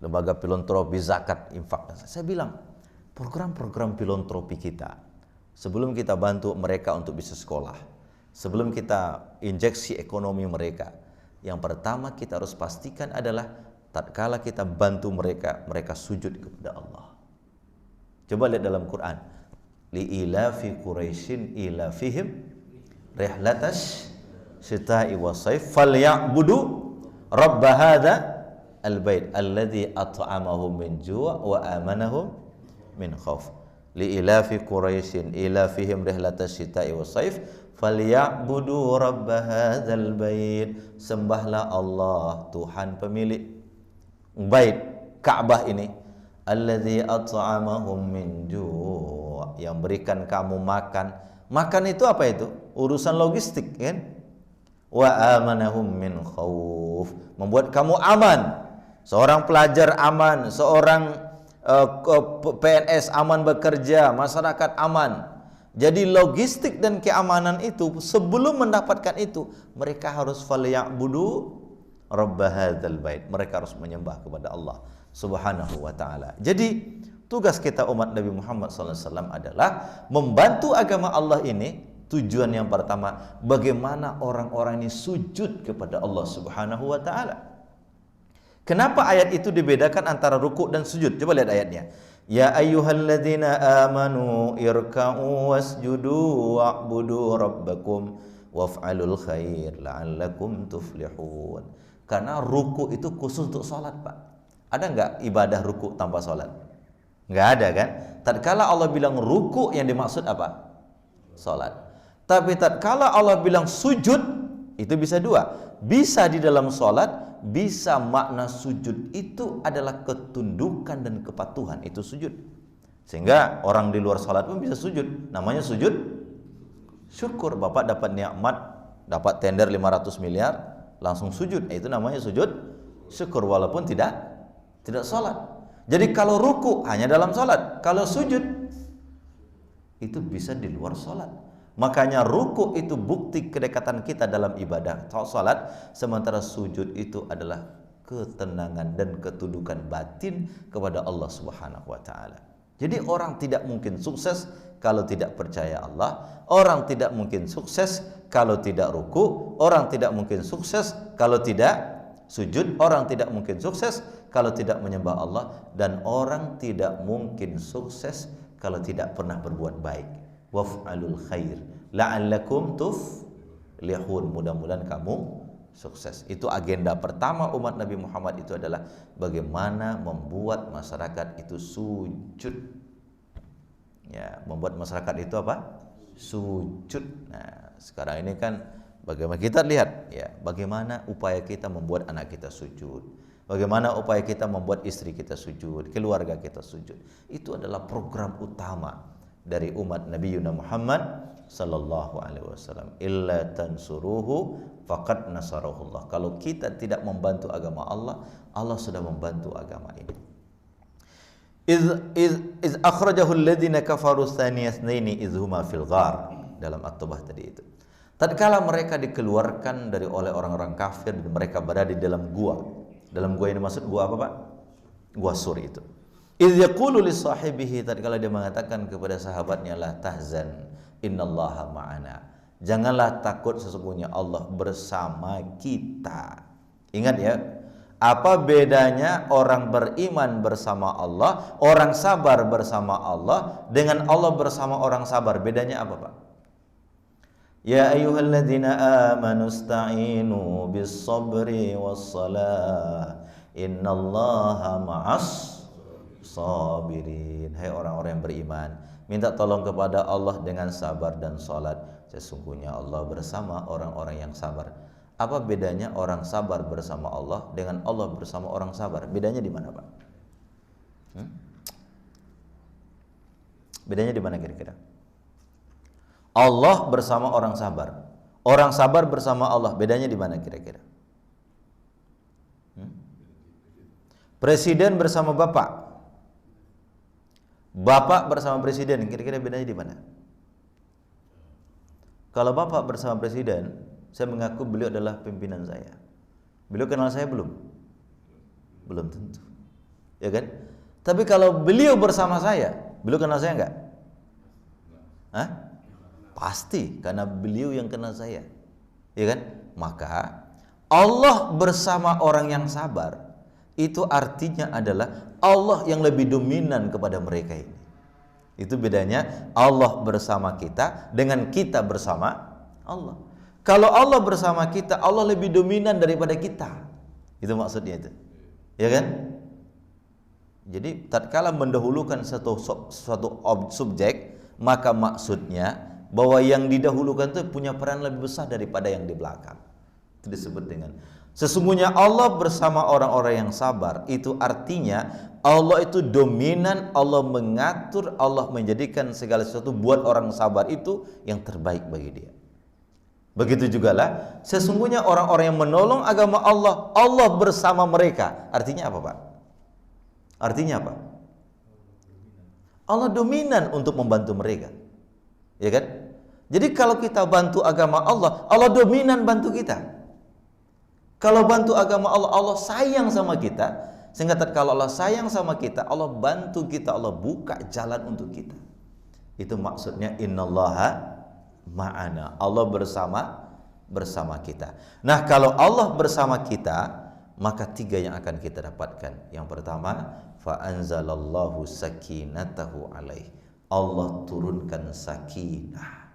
lembaga filantropi zakat infak. Saya bilang program-program filantropi kita, sebelum kita bantu mereka untuk bisa sekolah, sebelum kita injeksi ekonomi mereka, yang pertama kita harus pastikan adalah tatkala kita bantu mereka, mereka sujud kepada Allah. Coba lihat dalam Quran, li ilafi quraisyin ilafihim rihlatash syita'i wasaif falyabudu rabb hadza albayt alladzi at'amahum min ju' wa amanahum min khauf. Li ilafi quraisyin ilafihim rihlatash syita'i wasaif falyabudu rabb hadzal bait, sembahlah Allah, Tuhan pemilik bait Ka'bah ini, alladzi at'amahum min ju', yang berikan kamu makan. Makan itu apa itu? Urusan logistik, kan? Wa amanahum min khauf, membuat kamu aman. Seorang pelajar aman, seorang PNS aman bekerja, masyarakat aman. Jadi logistik dan keamanan itu, sebelum mendapatkan itu, mereka harus falyabudu rabb hadzal bait, mereka harus menyembah kepada Allah Subhanahu wa taala. Jadi tugas kita umat Nabi Muhammad SAW adalah membantu agama Allah ini. Tujuan yang pertama, bagaimana orang-orang ini sujud kepada Allah Subhanahu wa taala. Kenapa ayat itu dibedakan antara rukuk dan sujud? Coba lihat ayatnya. Ya ayyuhalladzina amanu irka'u wasjudu wa'budu rabbakum waf'alul khair la'allakum tuflihun. Karena ruku itu khusus untuk salat, Pak. Ada enggak ibadah ruku tanpa salat? Enggak ada, kan? Tatkala Allah bilang ruku, yang dimaksud apa? Salat. Tapi tatkala Allah bilang sujud, itu bisa dua. Bisa di dalam salat, bisa makna sujud itu adalah ketundukan dan kepatuhan, itu sujud. Sehingga orang di luar salat pun bisa sujud. Namanya sujud syukur. Bapak dapat nikmat, dapat tender 500 miliar, langsung sujud. Itu namanya sujud syukur, walaupun tidak salat. Jadi kalau ruku hanya dalam salat, kalau sujud itu bisa di luar salat. Makanya ruku itu bukti kedekatan kita dalam ibadah salat, sementara sujud itu adalah ketenangan dan ketundukan batin kepada Allah Subhanahu wa taala. Jadi orang tidak mungkin sukses kalau tidak percaya Allah, orang tidak mungkin sukses kalau tidak ruku, orang tidak mungkin sukses kalau tidak sujud, orang tidak mungkin sukses kalau tidak menyembah Allah, dan orang tidak mungkin sukses kalau tidak pernah berbuat baik. Waf'alul khair la'allakum tuflihun, mudah-mudahan kamu sukses. Itu agenda pertama umat Nabi Muhammad, itu adalah bagaimana membuat masyarakat itu sujud. Ya, membuat masyarakat itu apa? Sujud. Nah, sekarang ini kan bagaimana kita lihat, ya, bagaimana upaya kita membuat anak kita sujud. Bagaimana upaya kita membuat istri kita sujud, keluarga kita sujud. Itu adalah program utama dari umat Nabi Muhammad sallallahu alaihi wasallam. Illa tansuruhu faqad nasarahullah. Kalau kita tidak membantu agama Allah, Allah sudah membantu agama ini. Iz akhrajahu alladhina kafaru thaniyasnaini iz huma fil ghar, dalam At-Taubah tadi itu. Tatkala mereka dikeluarkan oleh orang-orang kafir dan mereka berada di dalam gua. Dalam gua ini maksud gua apa, Pak? Gua Sur itu. Idz yaqulu li sahibihi, tatkala dia mengatakan kepada sahabatnya, la tahzan innallaha ma'ana. Janganlah takut, sesungguhnya Allah bersama kita. Ingat ya, apa bedanya orang beriman bersama Allah, orang sabar bersama Allah dengan Allah bersama orang sabar? Bedanya apa, Pak? Ya ayyuhalladzina amanu ista'inu bis sabri was salah innallaha ma'as sabirin. Hai orang-orang yang beriman, minta tolong kepada Allah dengan sabar dan salat. Sesungguhnya Allah bersama orang-orang yang sabar. Apa bedanya orang sabar bersama Allah dengan Allah bersama orang sabar? Bedanya di mana, Pak? Bedanya di mana kira-kira? Allah bersama orang sabar, orang sabar bersama Allah, bedanya di mana kira-kira? Presiden bersama bapak, bapak bersama presiden, kira-kira bedanya di mana? Kalau bapak bersama presiden, saya mengaku beliau adalah pimpinan saya. Beliau kenal saya belum? Belum tentu, ya kan? Tapi kalau beliau bersama saya, beliau kenal saya enggak? Hah? Pasti, karena beliau yang kenal saya, ya kan? Maka Allah bersama orang yang sabar, itu artinya adalah Allah yang lebih dominan kepada mereka ini. Itu bedanya Allah bersama kita dengan kita bersama Allah. Kalau Allah bersama kita, Allah lebih dominan daripada kita. Itu maksudnya itu, ya kan? Jadi tatkala mendahulukan suatu subjek, maka maksudnya bahwa yang didahulukan itu punya peran lebih besar daripada yang di belakang. Itu disebut dengan sesungguhnya Allah bersama orang-orang yang sabar. Itu artinya Allah itu dominan, Allah mengatur, Allah menjadikan segala sesuatu buat orang sabar itu yang terbaik bagi dia. Begitu juga lah sesungguhnya orang-orang yang menolong agama Allah, Allah bersama mereka. Artinya apa, Pak? Artinya apa? Allah dominan untuk membantu mereka, ya kan? Jadi kalau kita bantu agama Allah, Allah dominan bantu kita. Kalau bantu agama Allah, Allah sayang sama kita. Sehingga kalau Allah sayang sama kita, Allah bantu kita, Allah buka jalan untuk kita. Itu maksudnya innallaha ma'ana. Allah bersama kita. Nah, kalau Allah bersama kita, maka tiga yang akan kita dapatkan. Yang pertama, fa anzalallahu sakinatahu alaih. Allah turunkan sakinah.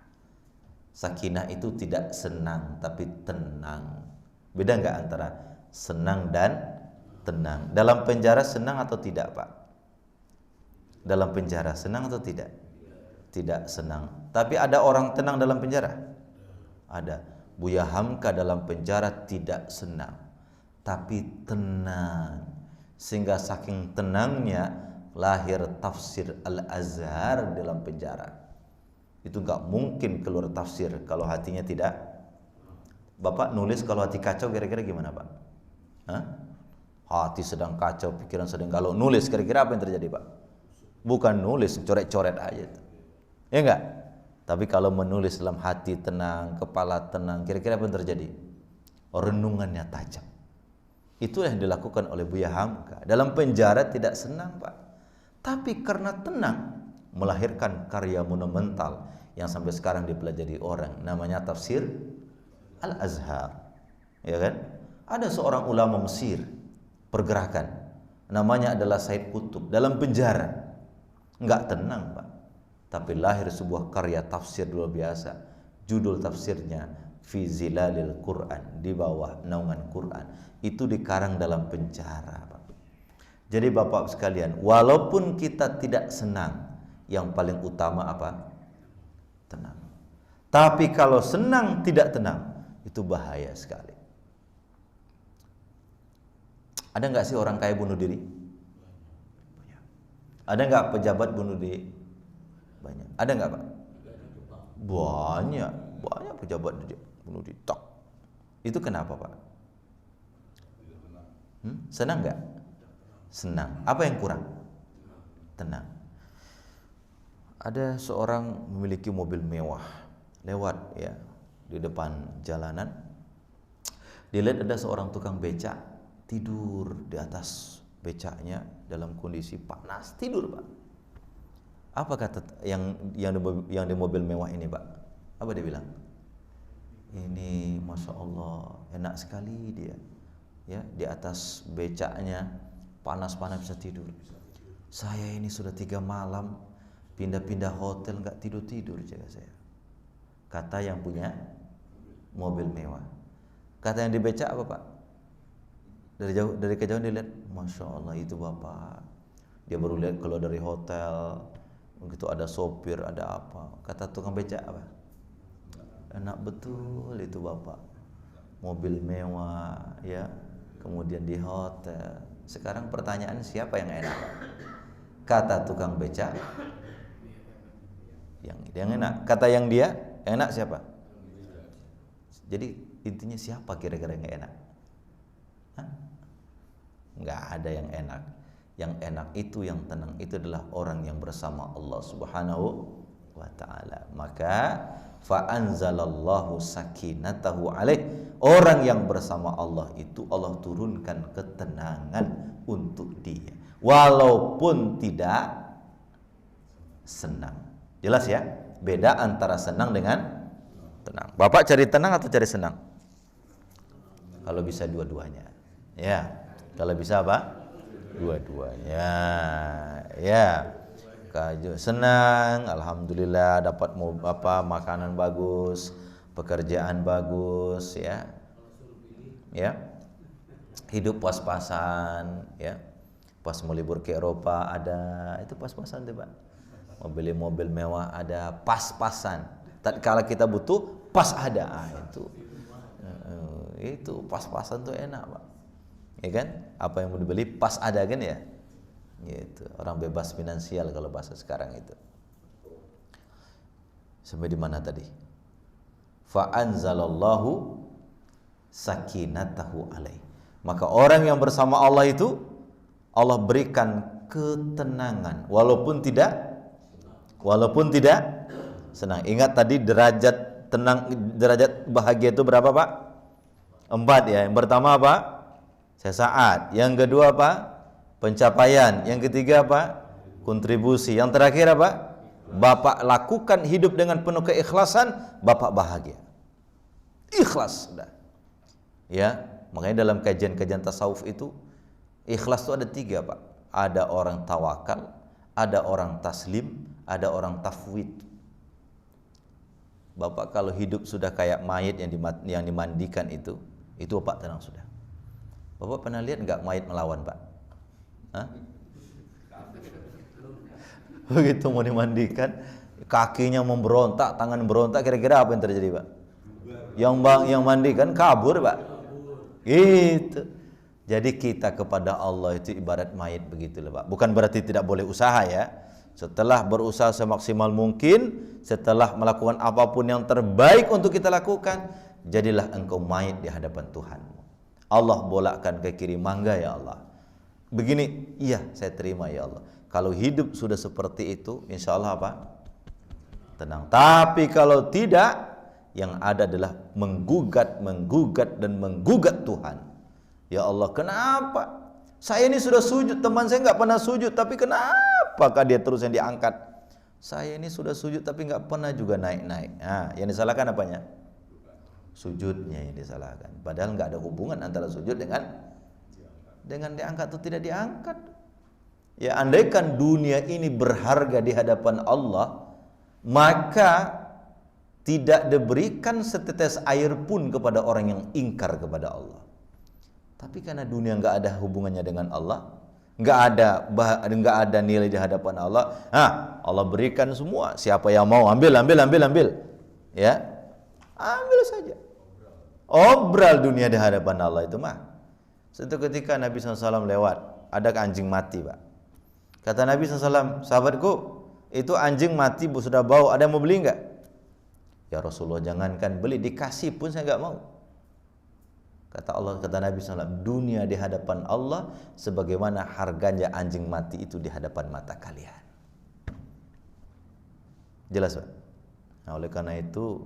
Sakinah itu tidak senang tapi tenang. Beda nggak antara senang dan tenang? Dalam penjara senang atau tidak, Pak? Dalam penjara senang atau tidak? Tidak senang. Tapi ada orang tenang dalam penjara? Ada. Buya Hamka dalam penjara tidak senang, tapi tenang. Sehingga saking tenangnya lahir tafsir Al-Azhar dalam penjara. Itu nggak mungkin keluar tafsir kalau hatinya tidak. Bapak nulis kalau hati kacau kira-kira gimana, Pak? Hah? Hati sedang kacau, pikiran sedang galau, nulis kira-kira apa yang terjadi, Pak? Bukan nulis coret-coret aja, ya enggak? Tapi kalau menulis dalam hati tenang, kepala tenang, kira-kira apa yang terjadi? Renungannya tajam. Itulah yang dilakukan oleh Buya Hamka. Dalam penjara tidak senang, Pak, tapi karena tenang melahirkan karya monumental yang sampai sekarang dipelajari orang, namanya tafsir Al-Azhar, ya kan? Ada seorang ulama Mesir pergerakan, namanya adalah Said Qutb, dalam penjara, nggak tenang, Pak, tapi lahir sebuah karya tafsir luar biasa. Judul tafsirnya Fi Zilalil Quran, di bawah naungan Quran. Itu dikarang dalam penjara, Pak. Jadi Bapak sekalian, walaupun kita tidak senang, yang paling utama apa? Tenang. Tapi kalau senang tidak tenang, itu bahaya sekali. Ada nggak sih orang kaya bunuh diri? Ada nggak pejabat bunuh diri? Banyak. Ada nggak, Pak? Banyak pejabat bunuh diri. Tok. Itu kenapa, Pak? Senang nggak? Senang. Apa yang kurang? Tenang. Ada seorang memiliki mobil mewah, lewat ya di depan jalanan. Dilihat ada seorang tukang becak tidur di atas becaknya dalam kondisi panas, tidur Pak. Apa kata yang di mobil mewah ini Pak? Apa dia bilang? Ini Masya Allah enak sekali dia, ya, di atas becaknya panas-panas bisa tidur. Saya ini sudah 3 malam pindah-pindah hotel nggak tidur-tidur, jaga saya. Kata yang punya mobil mewah. Kata yang di becak apa Pak? Dari kejauhan dia lihat, Masya Allah itu Bapak. Dia baru lihat kalau dari hotel, begitu ada sopir, ada apa. Kata tukang becak apa? Enak betul itu Bapak. Mobil mewah, ya. Kemudian di hotel. Sekarang pertanyaan, siapa yang enak Pak? Kata tukang becak yang enak. Kata yang enak siapa? Jadi intinya siapa kira-kira yang enak? Nggak ada yang enak. Yang enak itu, yang tenang itu adalah orang yang bersama Allah Subhanahu wa ta'ala. Maka fa anzalallahu sakinatahu alaih. Orang yang bersama Allah itu Allah turunkan ketenangan untuk dia, walaupun tidak senang. Jelas ya? Beda antara senang dengan tenang. Bapak cari tenang atau cari senang? Kalau bisa dua-duanya. Ya. Kalau bisa apa? Dua-duanya. Ya. Senang, alhamdulillah dapat makanan bagus, pekerjaan bagus, ya. Ya. Hidup pas-pasan, ya. Pas mau libur ke Eropa ada, itu pas-pasan tuh, Pak. Mobil mewah ada, pas-pasan. Tatkala kita butuh, pas ada. Itu pas-pasan tuh enak, Pak. Ya kan? Apa yang mau dibeli pas ada kan ya? Gitu. Orang bebas finansial kalau bahasa sekarang itu. Sampai di mana tadi? Fa anzalallahu sakinatahu alaih. Maka orang yang bersama Allah itu Allah berikan ketenangan walaupun tidak senang. Ingat tadi derajat tenang, derajat bahagia itu berapa Pak? 4 ya. Yang pertama apa? Sesaat. Yang kedua apa? Pencapaian. Yang ketiga apa? Kontribusi. Yang terakhir apa? Bapak lakukan hidup dengan penuh keikhlasan, Bapak bahagia. Ikhlas sudah. Ya, makanya dalam kajian-kajian tasawuf itu ikhlas itu ada 3 Pak. Ada orang tawakal, ada orang taslim, ada orang tafwid. Bapak kalau hidup sudah kayak mayit yang dimandikan itu Bapak tenang sudah. Bapak pernah lihat nggak mayit melawan Pak? Hah? Begitu mau dimandikan, kakinya memberontak, tangan berontak, kira-kira apa yang terjadi Pak? Yang mandikan kabur Pak. Gitu. Jadi kita kepada Allah itu ibarat mayit begitu loh Pak. Bukan berarti tidak boleh usaha ya. Setelah berusaha semaksimal mungkin, setelah melakukan apapun yang terbaik untuk kita lakukan, jadilah engkau mayit di hadapan Tuhan. Allah bolakkan ke kiri, mangga ya Allah. Begini, iya saya terima ya Allah. Kalau hidup sudah seperti itu, insya Allah apa? Tenang. Tapi kalau tidak, yang ada adalah menggugat dan menggugat Tuhan. Ya Allah, kenapa? Saya ini sudah sujud, teman saya nggak pernah sujud, tapi kenapa dia terus yang diangkat? Saya ini sudah sujud tapi nggak pernah juga naik-naik. Nah, yang disalahkan apanya? Sujudnya yang disalahkan. Padahal nggak ada hubungan antara sujud dengan diangkat atau tidak diangkat. Ya, andaikan dunia ini berharga di hadapan Allah, maka tidak diberikan setetes air pun kepada orang yang ingkar kepada Allah. Tapi karena dunia nggak ada hubungannya dengan Allah, nggak ada nilai di hadapan Allah. Allah berikan semua. Siapa yang mau ambil, ya, ambil saja. Obral dunia di hadapan Allah itu mah. Suatu ketika Nabi SAW lewat, ada anjing mati Pak. Kata Nabi SAW, sahabatku, itu anjing mati sudah bau, ada yang mau beli enggak? Ya Rasulullah, jangankan beli, dikasih pun saya enggak mau. Kata Nabi SAW, dunia di hadapan Allah sebagaimana harganya anjing mati itu di hadapan mata kalian. Jelas Pak? Nah, oleh karena itu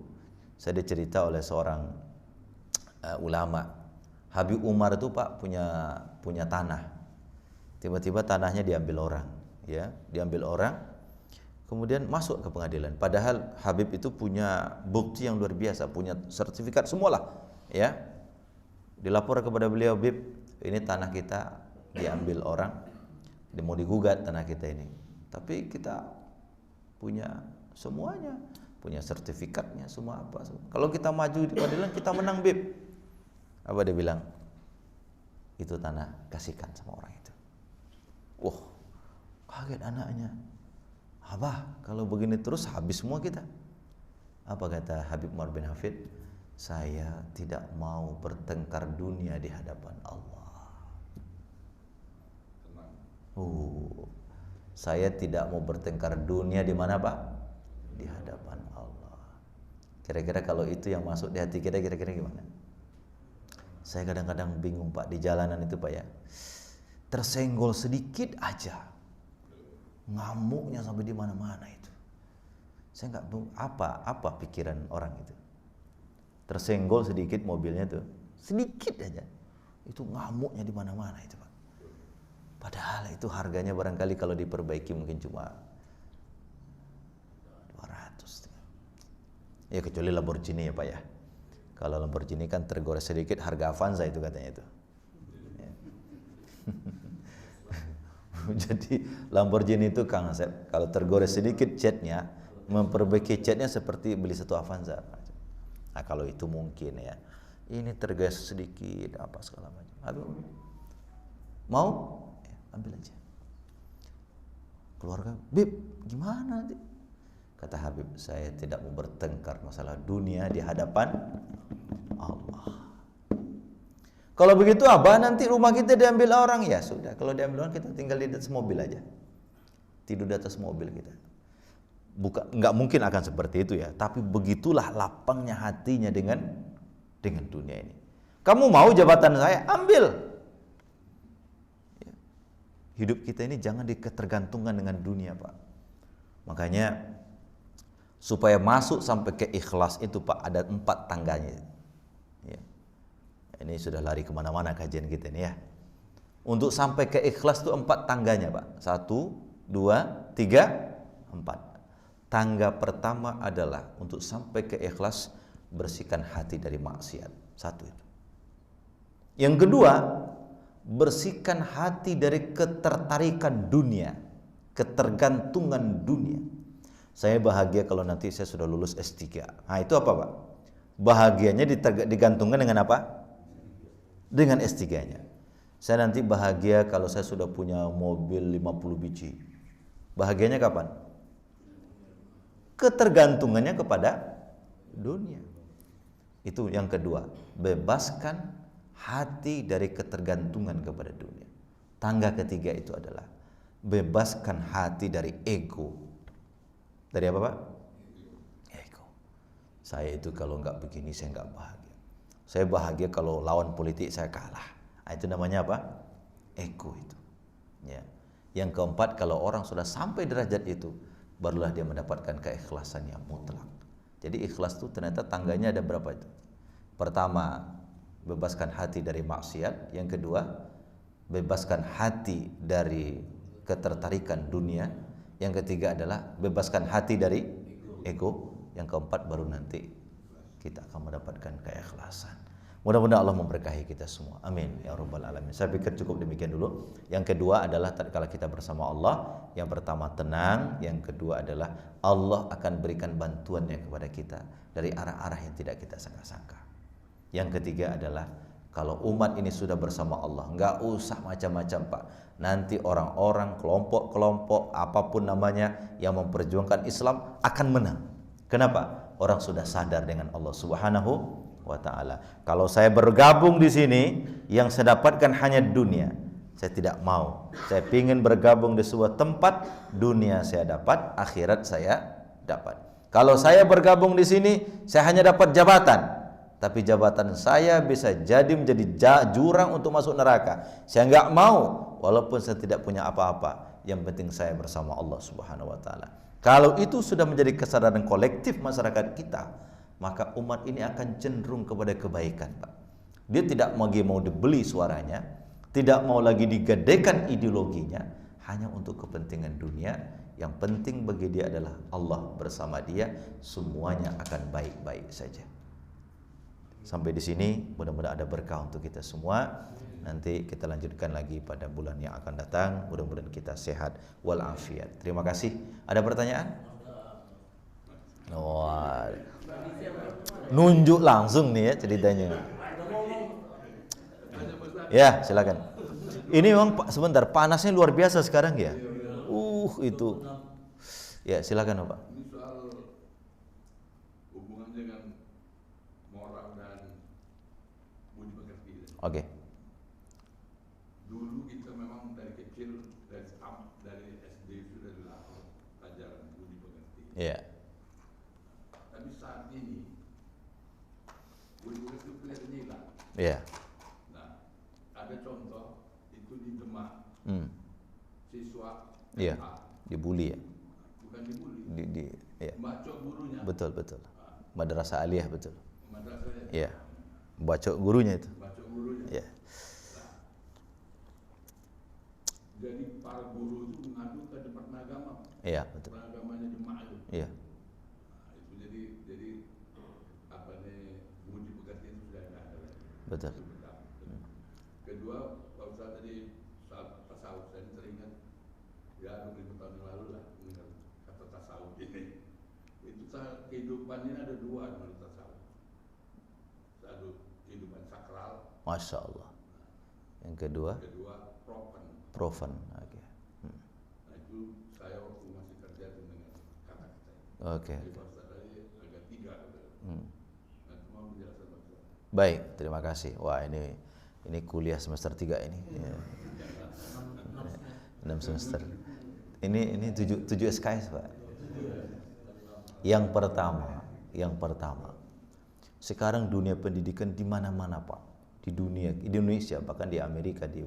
Saya dicerita oleh seorang ulama, Habib Umar itu Pak punya tanah. Tiba-tiba tanahnya diambil orang, ya, diambil orang, kemudian masuk ke pengadilan. Padahal Habib itu punya bukti yang luar biasa, punya sertifikat semualah, ya. Dilapor kepada beliau, Habib, ini tanah kita diambil orang, mau digugat tanah kita ini. Tapi kita punya semuanya, punya sertifikatnya, semua apa. Kalau kita maju di pengadilan kita menang, Bib. Apa dia bilang? Itu tanah kasihkan sama orang itu. Wah, kaget anaknya. Abah, kalau begini terus habis semua kita. Apa kata Habib Umar bin Hafid? Saya tidak mau bertengkar dunia di hadapan Allah. Saya tidak mau bertengkar dunia di mana Pak? Di hadapan Allah. Kira-kira kalau itu yang masuk di hati kita, kira-kira gimana? Saya kadang-kadang bingung Pak, di jalanan itu Pak ya, tersenggol sedikit aja, ngamuknya sampai di mana-mana itu. Saya nggak tahu apa pikiran orang itu. Tersenggol sedikit mobilnya tuh, sedikit aja, itu ngamuknya di mana-mana itu Pak. Padahal itu harganya barangkali kalau diperbaiki mungkin cuma 200. Ya kecuali Lamborghini ya Pak ya. Kalau Lamborghini kan tergores sedikit harga Avanza itu katanya itu. Ya. Jadi Lamborghini itu Kang Asep, kalau tergores sedikit catnya, memperbaiki catnya seperti beli satu Avanza. Nah kalau itu mungkin ya. Ini tergores sedikit apa segala macam. Aduh. Mau? Ambil aja. Keluarga, Bib, gimana nanti? Kata Habib, saya tidak mau bertengkar masalah dunia di hadapan Allah. Kalau begitu Abah, nanti rumah kita diambil orang. Ya sudah, kalau diambil orang kita tinggal di atas mobil aja. Tidur di atas mobil kita. Nggak mungkin akan seperti itu ya. Tapi begitulah lapangnya hatinya dengan dunia ini. Kamu mau jabatan saya? Ambil. Hidup kita ini jangan diketergantungan dengan dunia Pak. Makanya supaya masuk sampai ke ikhlas itu Pak, ada 4 tangganya ya. Ini sudah lari kemana-mana kajian kita ini ya. Untuk sampai ke ikhlas itu 4 tangganya Pak. 1, 2, 3, 4. Tangga pertama adalah untuk sampai ke ikhlas, bersihkan hati dari maksiat. 1 itu. Yang kedua, bersihkan hati dari ketertarikan dunia, ketergantungan dunia. Saya bahagia kalau nanti saya sudah lulus S3. Nah itu apa Pak? Bahagianya digantungkan dengan apa? Dengan S3-nya. Saya nanti bahagia kalau saya sudah punya mobil 50 biji. Bahagianya kapan? Ketergantungannya kepada dunia. Itu yang kedua, bebaskan hati dari ketergantungan kepada dunia. Tangga ketiga itu adalah bebaskan hati dari ego. Dari apa Pak? Ego. Saya itu kalau nggak begini saya nggak bahagia. Saya bahagia kalau lawan politik saya kalah. Nah, itu namanya apa? Ego itu. Ya. Yang keempat, kalau orang sudah sampai derajat itu, barulah dia mendapatkan keikhlasan yang mutlak. Jadi ikhlas itu ternyata tangganya ada berapa itu? Pertama, bebaskan hati dari maksiat. Yang kedua, bebaskan hati dari ketertarikan dunia. Yang ketiga adalah bebaskan hati dari ego. Yang keempat baru nanti kita akan mendapatkan keikhlasan. Mudah-mudahan Allah memberkahi kita semua. Amin ya rabbal alamin. Saya pikir cukup demikian dulu. Yang kedua adalah tatkala kita bersama Allah, yang pertama tenang, yang kedua adalah Allah akan berikan bantuannya kepada kita dari arah-arah yang tidak kita sangka-sangka. Yang ketiga adalah kalau umat ini sudah bersama Allah, nggak usah macam-macam Pak. Nanti orang-orang, kelompok-kelompok, apapun namanya yang memperjuangkan Islam akan menang. Kenapa? Orang sudah sadar dengan Allah Subhanahu wa Ta'ala. Kalau saya bergabung di sini, yang saya dapatkan hanya dunia. Saya tidak mau. Saya ingin bergabung di sebuah tempat, dunia saya dapat, akhirat saya dapat. Kalau saya bergabung di sini, saya hanya dapat jabatan. Tapi jabatan saya bisa jadi menjadi jurang untuk masuk neraka. Saya nggak mau, walaupun saya tidak punya apa-apa. Yang penting saya bersama Allah Subhanahu wa Ta'ala. Kalau itu sudah menjadi kesadaran kolektif masyarakat kita, maka umat ini akan cenderung kepada kebaikan, Pak. Dia tidak lagi mau dibeli suaranya, tidak mau lagi digadekan ideologinya, hanya untuk kepentingan dunia. Yang penting bagi dia adalah Allah bersama dia, semuanya akan baik-baik saja. Sampai di sini, mudah-mudahan ada berkah untuk kita semua. Nanti kita lanjutkan lagi pada bulan yang akan datang. Mudah-mudahan kita sehat walafiat. Terima kasih. Ada pertanyaan? Wah, nunjuk langsung nih ya ceritanya. Ya, silakan. Ini memang sebentar, panasnya luar biasa sekarang ya. Itu. Ya, silakan Pak. Ini soal hubungan dengan moral dan budi pekerti. Oke. Dulu kita memang dari kecil, dari SD sudah dilatih pelajaran budi pekerti. Iya. Tapi saat ini budi pekerti itu kelihatannya hilang. Iya. Nah, ada contoh itu di Demak. Siswa Iya. Dibully ya. Bukan dibully. Iya. Bacok gurunya. Betul. Madrasah aliyah, betul. Madrasahnya. Iya. Bacok gurunya itu. Bacok gurunya. Iya. Jadi para guru itu mengadu ke Departemen Agama. Iya, betul. Agamanya Demak itu. Iya. Nah, itu jadi apa nih, budi pekerti itu sudah tidak ada lagi. Betul. Kedua, Pak Ustaz tadi soal tasawuf, saya teringat ya 25 tahun yang lalu lah mendengar kata tasawuf ini. Itu kehidupan ini ada dua menurut tasawuf. Satu kehidupan sakral. Masya Allah. Yang kedua, profan. Oke. Nah itu saya waktu masih kerja dengan kata-kata. Oke. Jadi Pak Ustaz tadi agak tiga. Nah itu mau penjelasan Pak Ustaz. Baik, terima kasih. Wah, ini kuliah semester 3 ini. Ya. 6 semester. Ini 7 SKS, Pak. Yang pertama. Sekarang dunia pendidikan di mana-mana, Pak. Di Indonesia, bahkan di Amerika, di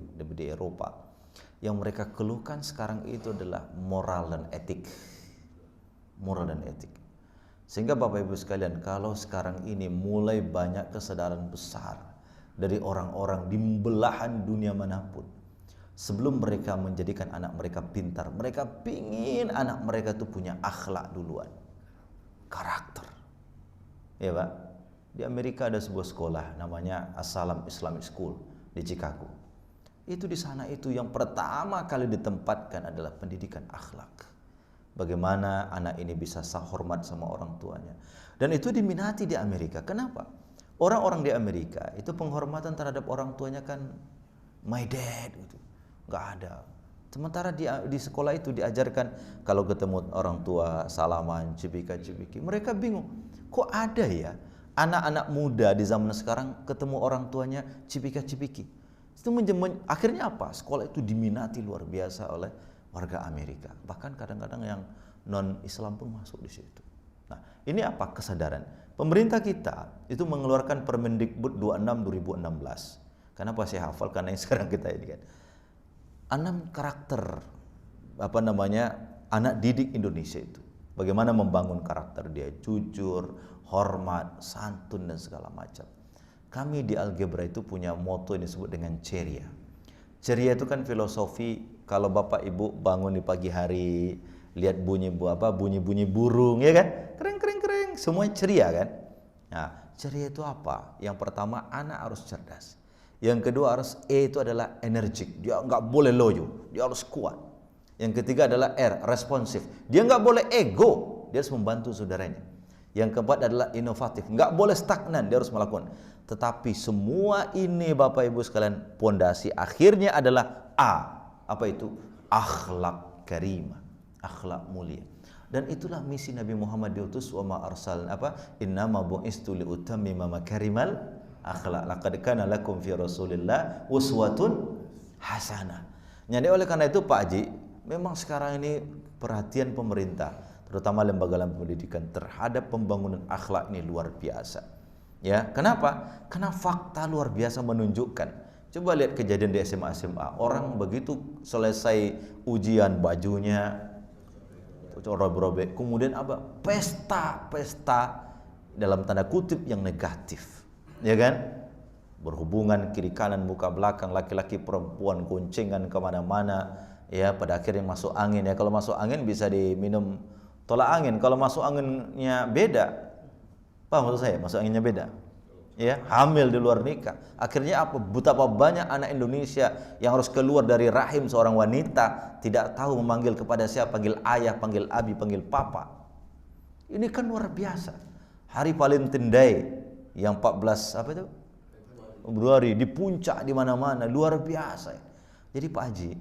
Eropa. Yang mereka keluhkan sekarang itu adalah moral dan etik. Sehingga Bapak Ibu sekalian, kalau sekarang ini mulai banyak kesadaran besar dari orang-orang di belahan dunia manapun. Sebelum mereka menjadikan anak mereka pintar, mereka pingin anak mereka itu punya akhlak duluan, karakter. Ya Pak, di Amerika ada sebuah sekolah namanya As-Salam Islamic School di Chicago. Itu di sana itu yang pertama kali ditempatkan adalah pendidikan akhlak. Bagaimana anak ini bisa hormat sama orang tuanya. Dan itu diminati di Amerika. Kenapa? Orang-orang di Amerika itu penghormatan terhadap orang tuanya kan my dad gitu. Nggak ada. Sementara di sekolah itu diajarkan kalau ketemu orang tua salaman, cipika-cipiki. Mereka bingung, kok ada ya anak-anak muda di zaman sekarang ketemu orang tuanya cipika-cipiki. Itu akhirnya apa? Sekolah itu diminati luar biasa oleh warga Amerika. Bahkan kadang-kadang yang non-Islam pun masuk di situ. Nah, ini apa kesadaran? Pemerintah kita itu mengeluarkan Permendikbud 26 2016. Kenapa saya hafal? Karena yang sekarang kita ini kan 6 karakter anak didik Indonesia itu. Bagaimana membangun karakter dia, jujur, hormat, santun dan segala macam. Kami di Algebra itu punya moto yang disebut dengan ceria. Ceria itu kan filosofi kalau Bapak Ibu bangun di pagi hari, lihat bunyi burung ya kan? Kering, semuanya ceria kan? Nah, ceria itu apa? Yang pertama, anak harus cerdas. Yang kedua harus itu adalah energik, dia nggak boleh loyo, dia harus kuat. Yang ketiga adalah responsif, dia nggak boleh ego, dia harus membantu saudaranya. Yang keempat adalah inovatif, nggak boleh stagnan, dia harus melakukan. Tetapi semua ini Bapak Ibu sekalian, pondasi akhirnya adalah apa itu? Akhlak karimah, akhlak mulia. Dan itulah misi Nabi Muhammad diutus wa ma arsal innama bu'istu liutammima makarimal akhlak. Laqad kana lakum fi Rasulillah uswatun hasanah. Jadi oleh karena itu Pak Haji, memang sekarang ini perhatian pemerintah, terutama lembaga pendidikan terhadap pembangunan akhlak ini luar biasa. Ya, kenapa? Karena fakta luar biasa menunjukkan. Coba lihat kejadian di SMA, orang begitu selesai ujian bajunya robek-robek, kemudian pesta dalam tanda kutip yang negatif, ya kan? Berhubungan kiri kanan muka belakang, laki-laki perempuan goncengan kemana-mana, ya pada akhirnya masuk angin. Ya kalau masuk angin bisa diminum tolak angin, kalau masuk anginnya beda, paham maksud saya? Masuk anginnya beda, ya hamil di luar nikah. Akhirnya apa? Betapa banyak anak Indonesia yang harus keluar dari rahim seorang wanita, tidak tahu memanggil kepada siapa, panggil ayah, panggil abi, panggil papa. Ini kan luar biasa. Hari Valentine Day yang 14 apa itu? Februari di puncak di mana-mana, luar biasa. Jadi Pak Haji,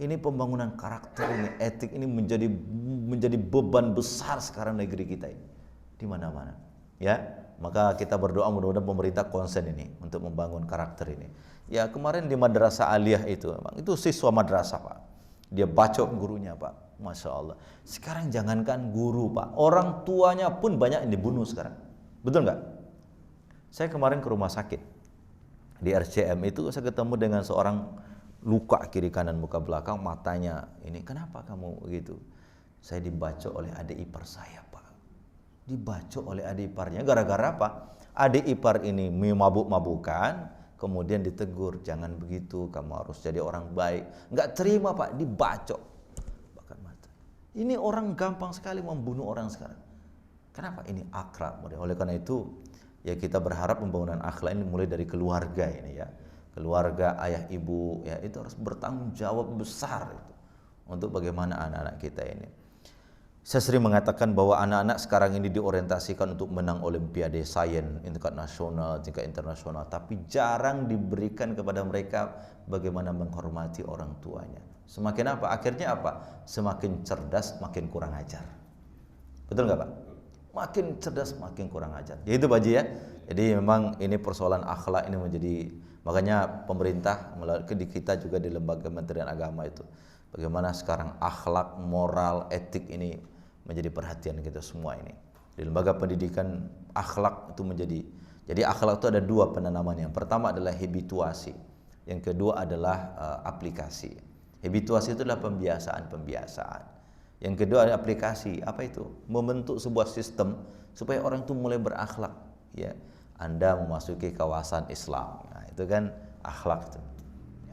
ini pembangunan karakter ini, etik ini menjadi beban besar sekarang negeri kita ini. Di mana-mana. Ya, maka kita berdoa mudah-mudahan pemerintah konsen ini untuk membangun karakter ini. Ya, kemarin di madrasah aliyah itu, memang itu siswa madrasah, Pak. Dia bacok gurunya, Pak. Masya Allah. Sekarang jangankan guru, Pak, orang tuanya pun banyak yang dibunuh sekarang. Betul nggak? Saya kemarin ke rumah sakit di RCM itu, saya ketemu dengan seorang luka kiri kanan muka belakang, matanya ini, kenapa kamu begitu? Saya dibacok oleh adik ipar saya, Pak. Dibacok oleh adik iparnya gara-gara apa? Adik ipar ini mabuk-mabukan, kemudian ditegur, jangan begitu, kamu harus jadi orang baik. Nggak terima, Pak, dibacok. Bahkan mata. Ini orang gampang sekali membunuh orang sekarang. Kenapa? Ini akhlak. Oleh karena itu, ya kita berharap pembangunan akhlak ini mulai dari keluarga ini ya. Keluarga, ayah, ibu, ya itu harus bertanggung jawab besar itu untuk bagaimana anak-anak kita ini. Saya sering mengatakan bahwa anak-anak sekarang ini diorientasikan untuk menang olimpiade sains tingkat nasional, tingkat internasional, tapi jarang diberikan kepada mereka bagaimana menghormati orang tuanya. Semakin apa? Akhirnya apa? Semakin cerdas, makin kurang ajar. Betul nggak, Pak? Makin cerdas, makin kurang ajar. Ya itu Pak Haji ya. Jadi memang ini persoalan akhlak ini menjadi, makanya pemerintah melalui kita juga di lembaga Kementerian Agama itu, bagaimana sekarang akhlak, moral, etik ini menjadi perhatian kita semua ini. Di lembaga pendidikan akhlak itu menjadi, jadi akhlak itu ada dua penanaman. Yang pertama adalah habituasi, yang kedua adalah aplikasi. Habituasi itu adalah pembiasaan. Yang kedua adalah aplikasi. Apa itu? Membentuk sebuah sistem supaya orang itu mulai berakhlak. Ya, Anda memasuki kawasan Islam, nah, itu kan akhlak itu.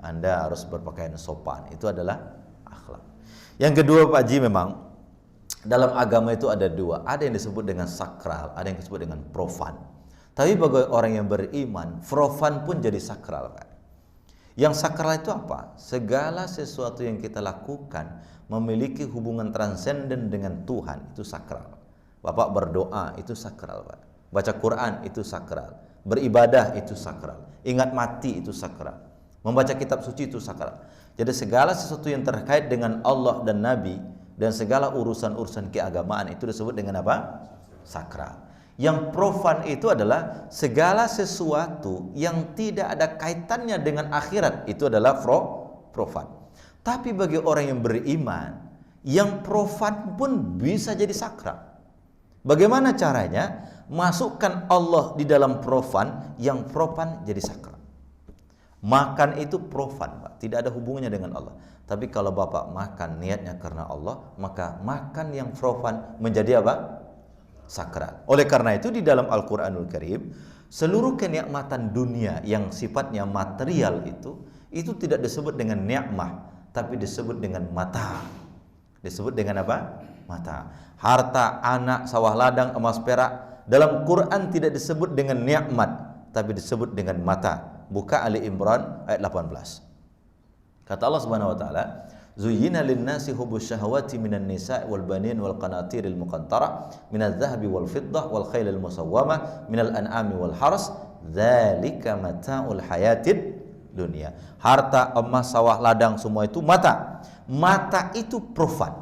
Anda harus berpakaian sopan, itu adalah akhlak. Yang kedua Pak Haji, memang dalam agama itu ada dua, ada yang disebut dengan sakral, ada yang disebut dengan profan. Tapi bagi orang yang beriman, profan pun jadi sakral, Pak. Yang sakral itu apa? Segala sesuatu yang kita lakukan memiliki hubungan transenden dengan Tuhan, itu sakral. Bapak berdoa, itu sakral, Pak. Baca Quran, itu sakral. Beribadah, itu sakral. Ingat mati, itu sakral. Membaca kitab suci, itu sakral. Jadi segala sesuatu yang terkait dengan Allah dan Nabi dan segala urusan-urusan keagamaan itu disebut dengan apa? Sakral. Yang profan itu adalah segala sesuatu yang tidak ada kaitannya dengan akhirat, itu adalah profan. Tapi bagi orang yang beriman, yang profan pun bisa jadi sakral. Bagaimana caranya? Masukkan Allah di dalam profan, yang profan jadi sakral. Makan itu profan, Pak, tidak ada hubungannya dengan Allah. Tapi kalau Bapak makan niatnya karena Allah, maka makan yang profan menjadi apa? Sakral. Oleh karena itu di dalam Al-Quranul Karim, seluruh kenikmatan dunia yang sifatnya material itu tidak disebut dengan nikmah, tapi disebut dengan mata. Disebut dengan apa? Mata. Harta, anak, sawah ladang, emas, perak, dalam Quran tidak disebut dengan nikmat, tapi disebut dengan mata. Buka Ali Imran ayat 18. Kata Allah Subhanahu wa taala, "Zuyyina lin-nasi hubbus syahawati minan nisa'i wal banin wal qanatiril muqantara minadh dhahabi wal fiddah wal khailil musawwamah minal an'ami wal haras, dzalika mata'ul hayatid dunia." Harta, emas, sawah ladang, semua itu mata. Mata itu profan.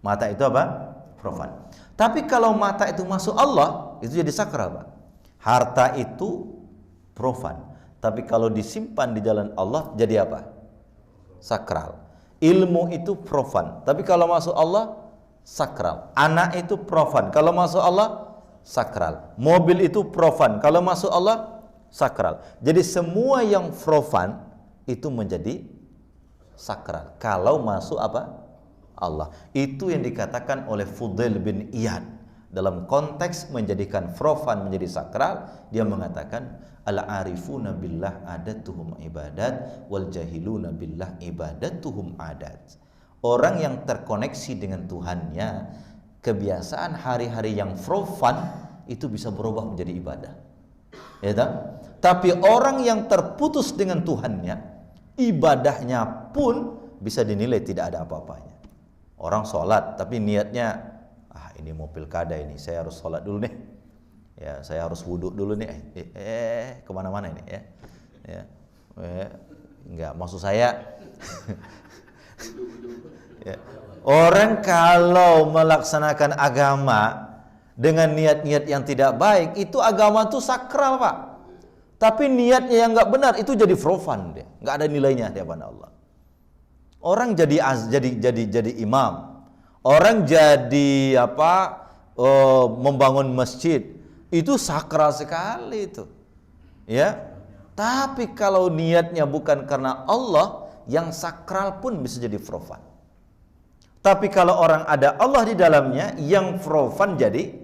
Mata itu apa? Profan. Tapi kalau mata itu masuk Allah, itu jadi sakral, Pak. Harta itu profan. Tapi kalau disimpan di jalan Allah jadi apa? Sakral. Ilmu itu profan. Tapi kalau masuk Allah, sakral. Anak itu profan. Kalau masuk Allah, sakral. Mobil itu profan. Kalau masuk Allah, sakral. Jadi semua yang profan itu menjadi sakral. Kalau masuk apa? Allah. Itu yang dikatakan oleh Fudail bin Iyad. dalam konteks menjadikan profan menjadi sakral, dia mengatakan al-arifuna billah adatuhum ibadat wal jahiluna billah ibadatuhum adat. Orang yang terkoneksi dengan Tuhannya, kebiasaan hari-hari yang profan itu bisa berubah menjadi ibadah. Ya tak? Tapi orang yang terputus dengan Tuhannya, ibadahnya pun bisa dinilai tidak ada apa-apanya. Orang sholat tapi niatnya, ini mau pilkada ini, saya harus sholat dulu nih, ya saya harus wudhu dulu nih, kemana-mana ini ya, enggak, maksud saya ya. Orang kalau melaksanakan agama dengan niat-niat yang tidak baik, itu agama itu sakral, Pak. Tapi niatnya yang enggak benar itu jadi profan, dia enggak ada nilainya di hadapan Allah. Orang jadi imam, orang jadi membangun masjid, itu sakral sekali itu, ya. Tapi kalau niatnya bukan karena Allah, yang sakral pun bisa jadi profan. Tapi kalau orang ada Allah di dalamnya, yang profan jadi,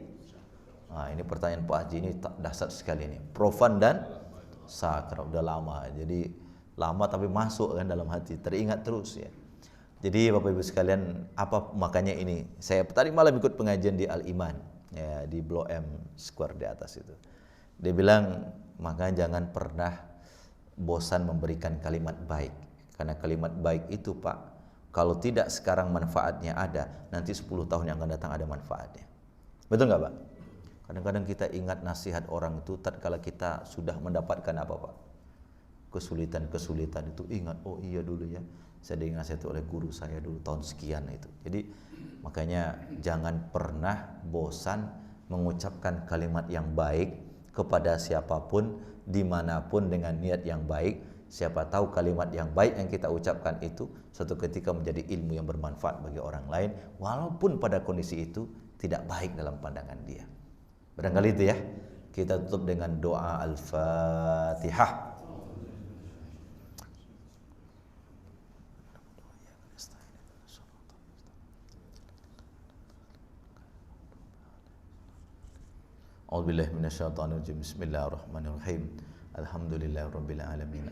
ini pertanyaan Pak Haji ini dahsyat sekali ini, profan dan sakral, udah lama, jadi lama tapi masuk kan dalam hati, teringat terus ya. Jadi Bapak Ibu sekalian, makanya ini saya tadi malam ikut pengajian di Al-Iman ya, di Blok M Square di atas itu. Dia bilang, makanya jangan pernah bosan memberikan kalimat baik, karena kalimat baik itu, Pak, kalau tidak sekarang manfaatnya ada, nanti 10 tahun yang akan datang ada manfaatnya. Betul nggak, Pak? Kadang-kadang kita ingat nasihat orang itu tatkala kita sudah mendapatkan apa, Pak? Kesulitan itu ingat, oh iya dulu ya, saya dinasihati oleh guru saya dulu tahun sekian itu. Jadi makanya jangan pernah bosan mengucapkan kalimat yang baik kepada siapapun, dimanapun dengan niat yang baik. Siapa tahu kalimat yang baik yang kita ucapkan itu suatu ketika menjadi ilmu yang bermanfaat bagi orang lain, walaupun pada kondisi itu tidak baik dalam pandangan dia. Barangkali itu ya. Kita tutup dengan doa Al-Fatihah. A'udzubillahi minasyaitonirrajim. Bismillahirrahmanirrahim. Alhamdulillahirabbil alamin.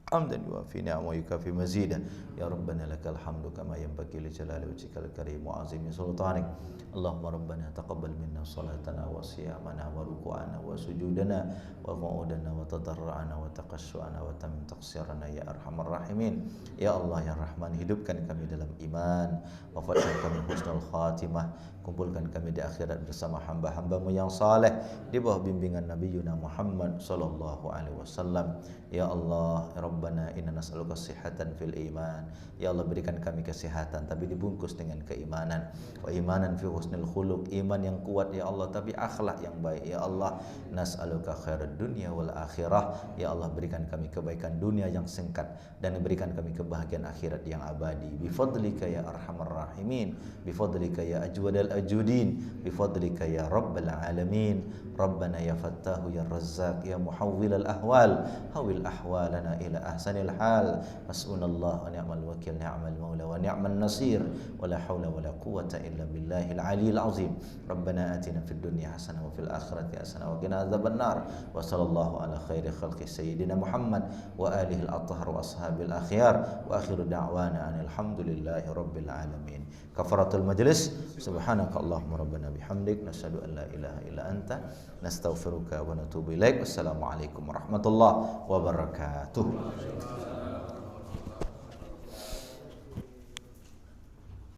Hamdan yuwafi ni'amahu wa yukafi mazidah. Ya Rabbana lakal hamdu kama yanbaghi li jalali wajhikal karim wa 'azimi sultanik. Allahumma Rabbana taqabbal minna salatana wa siyamana wa ruku'ana wa sujudana wa qu'udana wa tadarru'ana wa taqasyu'ana wa tamim taqsirana ya arhamar rahimin. Ya Allah ya Rahman, hidupkan kami dalam iman, wafatkan kami husnul khatimah, kumpulkan kami di akhirat bersama hamba-hambamu yang saleh di bawah bimbingan Nabiyyuna Muhammad sallallahu alaihi wasallam. Ya Allah, Rabbana inna nas'aluka sihhatan fil iman. Ya Allah, berikan kami kesehatan tapi dibungkus dengan keimanan. Wa imanan fi husnil khuluq, iman yang kuat ya Allah tapi akhlak yang baik. Ya Allah, nas'aluka khairad dunya wal akhirah. Ya Allah, berikan kami kebaikan dunia yang singkat dan berikan kami kebahagiaan akhirat yang abadi. Bi fadlika ya arhamar rahimin, bi fadlika ya ajwadal ajudin, bi fadlika ya rabbal alamin. Rabbana ya Fattahu ya Razzaq ya Muhawwilal ahwal, hawil ahwalana ila ahsanil hal. Hasbunallah wa ni'mal wakil, ni'mal maula wa ni'man nasir, wa la hawla wa la quwwata illa billahil aliyil azim. Rabbana atina fid dunya hasanah wa fil akhirati hasanah wa qina adzabannar. Wa sallallahu ala khairi khalqi sayyidina Muhammad wa alihi al-athhar wa ashabil akhyar. Wa akhiru da'wana anil hamdulillahi rabbil alamin. Kafaratul majlis. Subhanaka Allahumma rabbana bihamdik, nasyhadu an la ilaha illa anta, nastaghfiruka wa natubu ilaik. Wassalamualaikum warahmatullahi wabarakatuh.